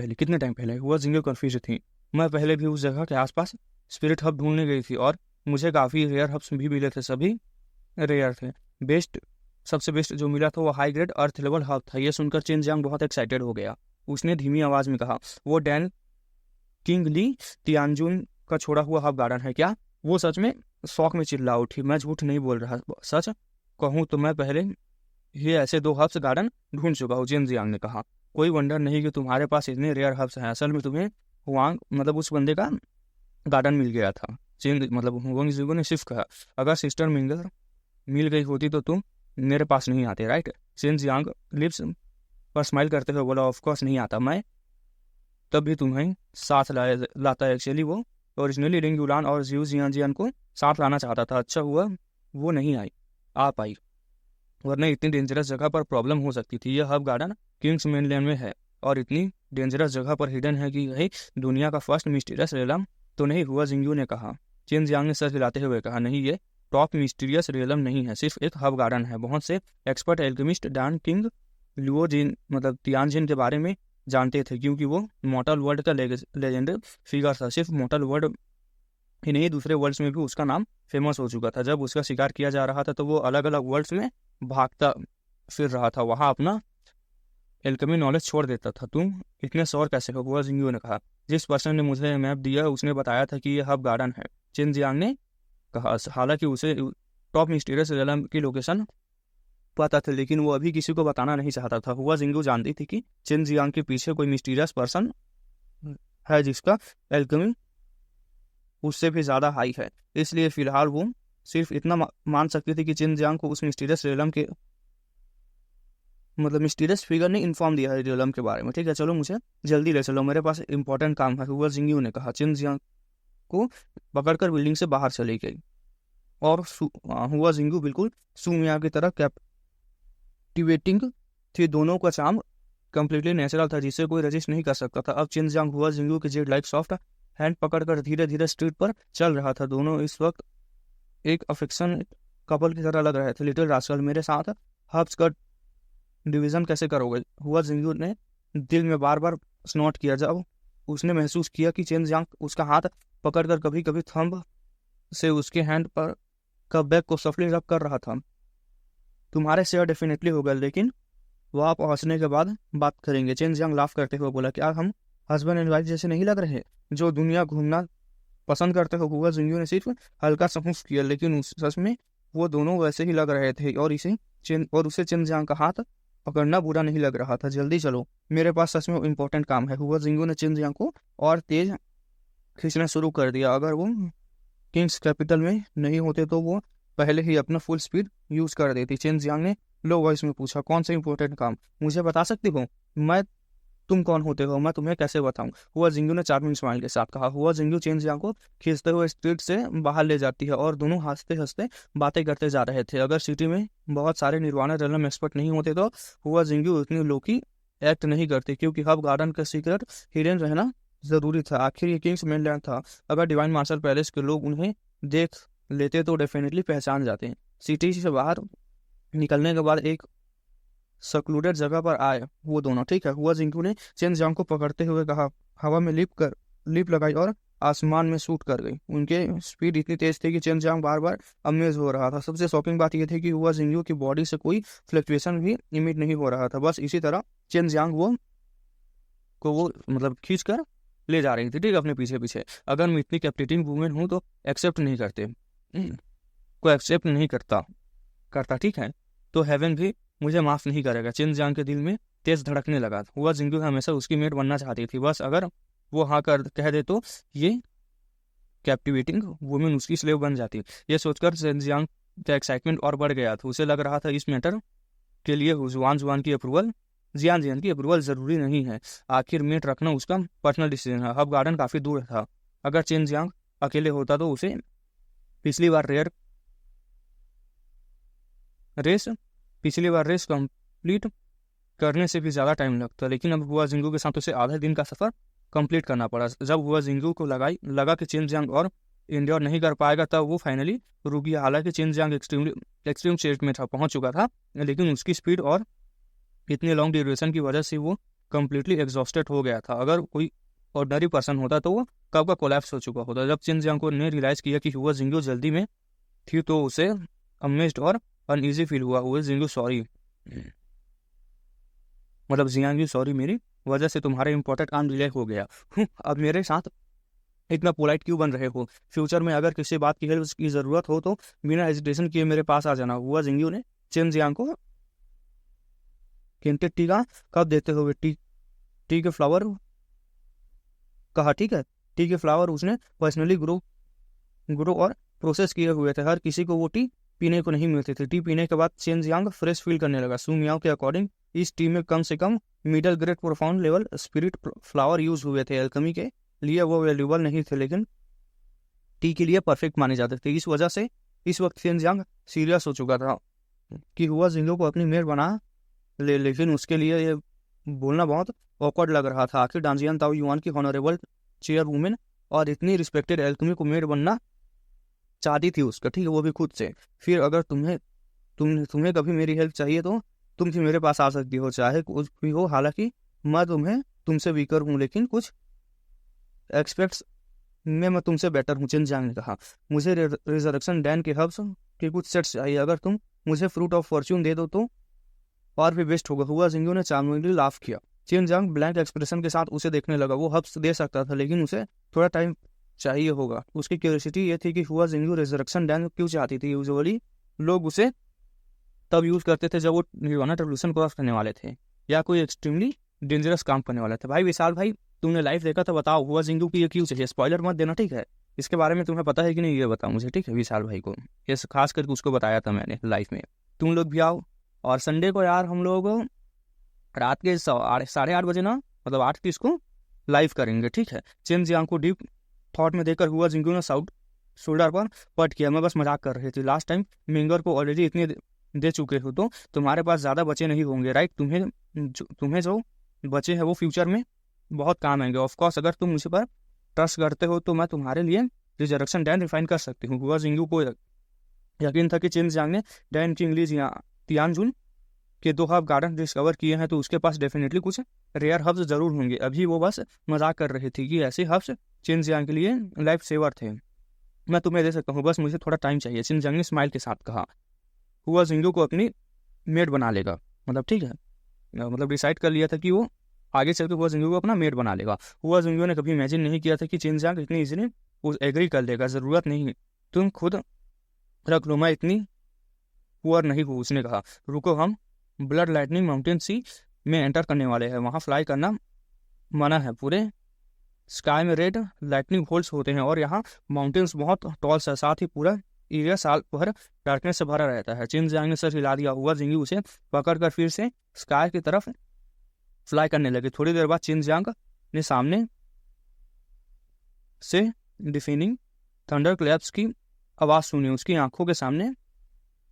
पहले? हुआ जिंगू कंफ्यूज थी। मैं पहले भी उस जगह के आसपास स्पिरिट हब ढूंढने गई थी और मुझे काफ़ी रेयर हब्स भी मिले थे, सभी रेयर थे। सबसे बेस्ट जो मिला था वो high grade earth level hub था। ये सुनकर चिन जियांग बहुत एक्साइटेड हो गया। उसने धीमी आवाज में कहा। वो डैन किंग ली तियानजुन का छोड़ा हुआ हब गार्डन है क्या? वो सच में शौक में चिल्ला उठी। मैं झूठ नहीं बोल रहा, सच कहूँ तो मैं पहले ही ऐसे 2 हब्स गार्डन ढूंढ चुका हूँ, जिन जियांग ने कहा। कोई वंडर नहीं कि तुम्हारे पास इतने रेयर हब्स हैं। असल में तुम्हें हुआंग मतलब उस बंदे का गार्डन मिल गया था। चिन मतलब हुआंग जिंगो ने सिर्फ कहा। अगर सिस्टर मिंगर मिल गई होती तो तुम मेरे पास नहीं आते, राइट? चिन जियांग लिप्स पर स्माइल करते हुए बोला, ऑफ कोर्स नहीं आता, मैं तब भी तुम्हें साथ लाता है। एक्चुअली वो ओरिजिनली रिंग युलान और जियो जियान को साथ लाना चाहता था। अच्छा हुआ वो नहीं आ पाई, वरना इतनी डेंजरस जगह पर प्रॉब्लम हो सकती थी। यह हब गार्डन किंग्स मेनलैंड में है और इतनी डेंजरस जगह पर हिडन है कि यही दुनिया का फर्स्ट मिस्टीरियस रेलम तो नहीं हुआ, जिंगयू ने कहा। चिन जियांग ने सर हिलाते हुए कहा, नहीं, ये टॉप मिस्टीरियस रेलम नहीं है, सिर्फ एक हब गार्डन है। बहुत से expert alchemist Dan King Luo Jin मतलब तियानजिन के बारे में जानते थे, क्योंकि वो मॉर्टल वर्ल्ड का लेजेंडरी फिगर था। सिर्फ मॉर्टल वर्ल्ड ही नहीं, दूसरे वर्ल्ड्स में भी उसका नाम फेमस हो चुका था। जब उसका शिकार किया जा रहा था तो वो अलग अलग वर्ल्ड्स में भागता फिर रहा था, वहां अपना एल्केमी नॉलेज छोड़ देता था। तुम इतने श्योर कैसे हो? हुआ जिंगयू ने कहा। जिस पर्सन ने मुझे मैप दिया उसने बताया था कि यह हब गार्डन है, चिन जियांग ने कहा। हालांकि उसे टॉप मिस्टीरियस रेलम की लोकेशन पता था, लेकिन वो अभी किसी को बताना नहीं चाहता था। हुआ जिंगयू जानती थी कि चिन जियांग के पीछे कोई मिस्टीरियस पर्सन है जिसका एल्केमी उससे भी ज्यादा हाई है, इसलिए फिलहाल वो सिर्फ इतना मान सकती थी कि चिन जियांग को उस मिस्टीरियस रेलम के मतलब मिस्टीरियस फिगर ने इन्फॉर्म दिया है रेलम के बारे में। ठीक है, चलो मुझे जल्दी ले चलो, मेरे पास इंपॉर्टेंट काम है, हुआ जिंगयू ने कहा। चिन जियांग को पकड़कर बिल्डिंग से बाहर चली गई और हुआ जिंगयू बिल्कुल सुमिया की तरह कैप्टिवेटिंग थी। दोनों का चार्म कंप्लीटली नेचुरल था, जिसे कोई रजिस्ट नहीं कर सकता था। अब चिन जियांग हुआ जिंगयू के जेड लाइक सॉफ्ट हैंड पकड़कर धीरे धीरे स्ट्रीट पर चल रहा था। दोनों इस वक्त एक अफेक्शन कपल की तरह लग रहे थे। लिटिल रास्कल, मेरे साथ हब्स का डिवीजन कैसे करोगे? हुआ जिंगयू ने दिल में बार बार स्नॉट किया जब उसने महसूस किया कि चिन जियांग उसका हाथ पकड़कर कभी कभी थंब से उसके हैंड पर का बैग को सफली रब कर रहा था। तुम्हारे शेयर डेफिनेटली होगा, लेकिन वो आप हंसने के बाद बात करेंगे। चिन जियांग लाफ करते हुए बोला, क्या हम हस्बैंड एंड वाइफ जैसे नहीं लग रहे जो दुनिया घूमना पसंद करते हो? हुआ जिंगयू ने सिर्फ हल्का सहूफ किया, लेकिन उस सच में वो दोनों वैसे ही लग रहे थे और उसे चिन जियांग का हाथ पकड़ना बुरा नहीं लग रहा था। जल्दी चलो, मेरे पास सच में इंपॉर्टेंट काम है। हुआ जिंगयू ने चिन जियांग को और तेज खींचना शुरू कर दिया। अगर वो किंग्स कैपिटल में नहीं होते तो वो पहले ही अपना फुल स्पीड यूज कर देती। चिन जियांग ने लो वॉइस में पूछा, कौन सा इंपॉर्टेंट काम? मुझे बता सकती हो? तुम कौन होते हो? मैं तुम्हें कैसे बताऊं? हुआ जिंगयू ने चार्मिंग स्माइल के साथ कहा। हुआ जिंगयू चिन जियांग को खींचते हुए स्ट्रीट से बाहर ले जाती है और दोनों हंसते हंसते बातें करते जा रहे थे। अगर सिटी में बहुत सारे निर्वाणा रेलम एक्सपर्ट नहीं होते तो हुआ जिंगयू इतनी लोकी एक्ट नहीं करती, क्योंकि हब गार्डन का सीक्रेट हिडन रहना जरूरी था। आखिर ये किंग्स मेनलैंड था। अगर डिवाइन मार्शल पैलेस के लोग उन्हें देख लेते तो डेफिनेटली पहचान जाते हैं। सिटी से बाहर निकलने के बाद एक सक्लूडेड जगह पर आए वो दोनों। ठीक है, हुआ जिंगयू ने चिन जियांग को पकड़ते हुए कहा। हवा में लिप लगाई और आसमान में शूट कर गई। उनके स्पीड इतनी तेज थी कि चिन जियांग बार बार अमेज हो रहा था। सबसे शॉकिंग बात यह थी कि हुआ जिंगयू की बॉडी से कोई फ्लक्चुएशन भी इमिट नहीं हो रहा था। बस इसी तरह चिन जियांग वो मतलब खींच कर ले जा रही थी, ठीक है, अपने पीछे पीछे। अगर मैं इतनी कैप्टिवेटिंग वुमेन हूँ तो एक्सेप्ट नहीं करते, कोई एक्सेप्ट नहीं करता ठीक है, तो हेवन भी मुझे माफ नहीं करेगा। चिन जियांग के दिल में तेज धड़कने लगा। हुआ जिंगयू हमेशा उसकी मेट बनना चाहती थी, बस अगर वो हाँ कह दे तो ये कैप्टिवेटिंग वुमेन उसकी स्लेव बन जाती। ये सोचकर चिन जियांग का एक्साइटमेंट और बढ़ गया था। उसे लग रहा था इस मैटर के लिए जियान की अप्रूवल जरूरी नहीं है। आखिर मेट रखना उसका पर्सनल डिसीजन है। हब गार्डन काफी दूर था। अगर चिन जियांग अकेले होता तो उसे पिछली बार रेस कंप्लीट करने से भी ज़्यादा टाइम लगता, लेकिन अब हुआ जिंगयू के साथ उसे आधे दिन का सफ़र कंप्लीट करना पड़ा। जब हुआ जिंगयू को लगा कि चिन जियांग और इंड्योर नहीं कर पाएगा तब वो फाइनली रुक गया। हालांकि चिन जियांग एक्सट्रीम स्टेट में पहुंच चुका था, लेकिन उसकी स्पीड और इतनी लॉन्ग ड्यूरेशन की वजह से वो कम्प्लीटली एग्जॉस्टेड हो गया था। अगर कोई ऑर्डनरी पर्सन होता तो वो कब का कोलैप्स हो चुका होता। जब चिन जियांग को ने रियलाइज़ किया कि हुआ जिंगयू जल्दी में थी तो उसे अमेज्ड और अनईजी फील हुआ। हुआ जिंगयू सॉरी, मतलब जियांग सॉरी, मेरी वजह से तुम्हारा इंपॉर्टेंट काम डिले हो गया। अब मेरे साथ इतना पोलाइट क्यों बन रहे हो? फ्यूचर में अगर किसी बात की हेल्प की ज़रूरत हो तो बिना हेजिटेशन किए मेरे पास आ जाना। हुआ जिंगयू ने चेन जियांग को किंटेड टी का कप देते हुए टी के फ्लावर कहा। ठीक है, टी के फ्लावर उसने पर्सनली ग्रो और प्रोसेस किए हुए थे। हर किसी को वो टी पीने को नहीं मिलती थी। टी पीने के बाद चेन जियांग फ्रेश फील करने लगा। सू मियाओ के अकॉर्डिंग इस टी में कम से कम middle grade profound level spirit flower use हुए थे। एल्केमी के लिए वो वैल्यूबल नहीं थे, लेकिन टी के लिए परफेक्ट माने जाते थे। इस वजह से इस वक्त चेन जियांग सीरियस हो चुका था कि हुआ जिंगो को अपनी मेयर बना ले, लेकिन उसके लिए ये बोलना बहुत ऑकवर्ड लग रहा था। आखिर डांजियन ताओ युआन की हॉनरेबल चेयरवुमेन और इतनी रिस्पेक्टेड एल्केमी को मेयर बनना चाहती थी उसका, ठीक है, वो भी खुद से। फिर अगर तुम्हें कभी मेरी हेल्प चाहिए तो तुम भी मेरे पास आ सकती हो, चाहे कुछ भी हो। हालांकि मैं तुमसे वीकर हूँ, लेकिन कुछ एक्सपेक्ट्स में मैं तुमसे बेटर हूँ। चेन जियांग ने कहा, मुझे रिजर्वेशन डैन के हब्स के कुछ सेट्स चाहिए। अगर तुम मुझे फ्रूट ऑफ फॉर्च्यून दे दो तो और भी बेस्ट होगा। हुआ जिंगयू ने चार्मिंगली लाफ किया। चेन जियांग ब्लैंक एक्सप्रेशन के साथ उसे देखने लगा। वो हब्स दे सकता था, लेकिन उसे थोड़ा टाइम चाहिए होगा। उसकी क्यूरियोसिटी ये थी कि हुआ जिंगयू रिजर्वेशन डैन क्यों चाहती थी। यूजुअली लोग उसे तब यूज करते थे जब वो निर्वाणा रेवोल्यूशन क्रॉस करने वाले थे या कोई एक्सट्रीमली डेंजरस काम करने वाले थे। भाई विशाल भाई, तुमने लाइव देखा था, बताओ हुआ जिंगयू की ये क्यों चाहिए? स्पॉइलर मत देना, ठीक है? इसके बारे में तुम्हें पता है कि नहीं ये बताओ मुझे, ठीक है? विशाल भाई को ये खास करके उसको बताया था मैंने लाइव में। तुम लोग भी आओ। और संडे को यार हम लोग रात के 8:30 बजे ना, मतलब 8:30 को लाइव करेंगे, ठीक है? चेन जियांग को डीप थॉट में देकर हुआ जिंगयू ने शोल्डर पर पट किया। मैं बस मजाक कर रही थी। लास्ट टाइम मिंगर को ऑलरेडी इतने दे चुके हो तो तुम्हारे पास ज़्यादा बचे नहीं होंगे, राइट? तुम्हें जो बचे हैं वो फ्यूचर में बहुत काम आएंगे। ऑफकोर्स अगर तुम मुझे पर ट्रस्ट करते हो तो मैं तुम्हारे लिए रिजर्वेशन डैन रिफाइन कर सकती हूँ। हुआ जिंगयू को यकीन था कि चेन जियांग ने डैन की इंग्लिश तियानजुन के 2 हब गार्डन डिस्कवर किए हैं, तो उसके पास डेफिनेटली कुछ रेयर हब्स जरूर होंगे। अभी वो बस मजाक कर रही थी कि ऐसे हब्स चेन जियांग के लिए लाइफ सेवर थे। मैं तुम्हें दे सकता हूँ, बस मुझे थोड़ा टाइम चाहिए। चेन जियांग ने स्माइल के साथ कहा। हुआ जिंगयू को अपनी मेड बना लेगा, मतलब ठीक है, मतलब डिसाइड कर लिया था कि वो आगे चल के हुआ जिंगयू को अपना मेड बना लेगा। हुआ जिंगयू ने कभी इमेजिन नहीं किया था कि चेन जियांग इतनी इजीली एग्री कर लेगा। जरूरत नहीं, तुम खुद रख लो, मैं इतनी पुअर नहीं हूँ। उसने कहा, रुको, हम ब्लड लाइटनिंग माउंटेन सी में एंटर करने वाले हैं। वहाँ फ्लाई करना मना है। पूरे स्काई में रेड लाइटनिंग होल्स होते हैं और यहाँ माउंटेन्स बहुत टॉल है। साथ ही पूरा एरिया साल भर डार्कनेस से भरा रहता है। चेन जियांग ने सर हिला दिया। हुआ जिंगयू उसे पकड़कर फिर से स्काई की तरफ फ्लाई करने लगे। थोड़ी देर बाद चेन जियांग ने सामने से डिफिनिंग थंडर क्लैप्स की आवाज सुनी। उसकी आंखों के सामने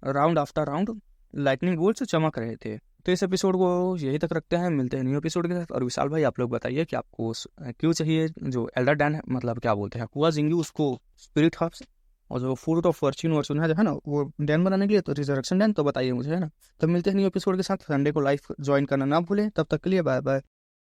round after round lightning bolts चमक रहे थे। तो इस एपिसोड को यही तक रखते हैं, मिलते हैं न्यू एपिसोड के साथ। और विशाल भाई, आप लोग बताइए कि आपको क्यों चाहिए जो एल्डर डैन है, मतलब क्या बोलते हैं, हुआ जिंगयू उसको स्पिरिट हब्स और जो फ्रूट ऑफ फॉर्च्यून है जो है ना, वो डैन बनाने के लिए, तो रिजर्वेशन डैन, तो बताइए मुझे, है ना? तब मिलते हैं न्यू एपिसोड के साथ। संडे को लाइव ज्वाइन करना ना भूलें। तब तक के लिए बाय बाय।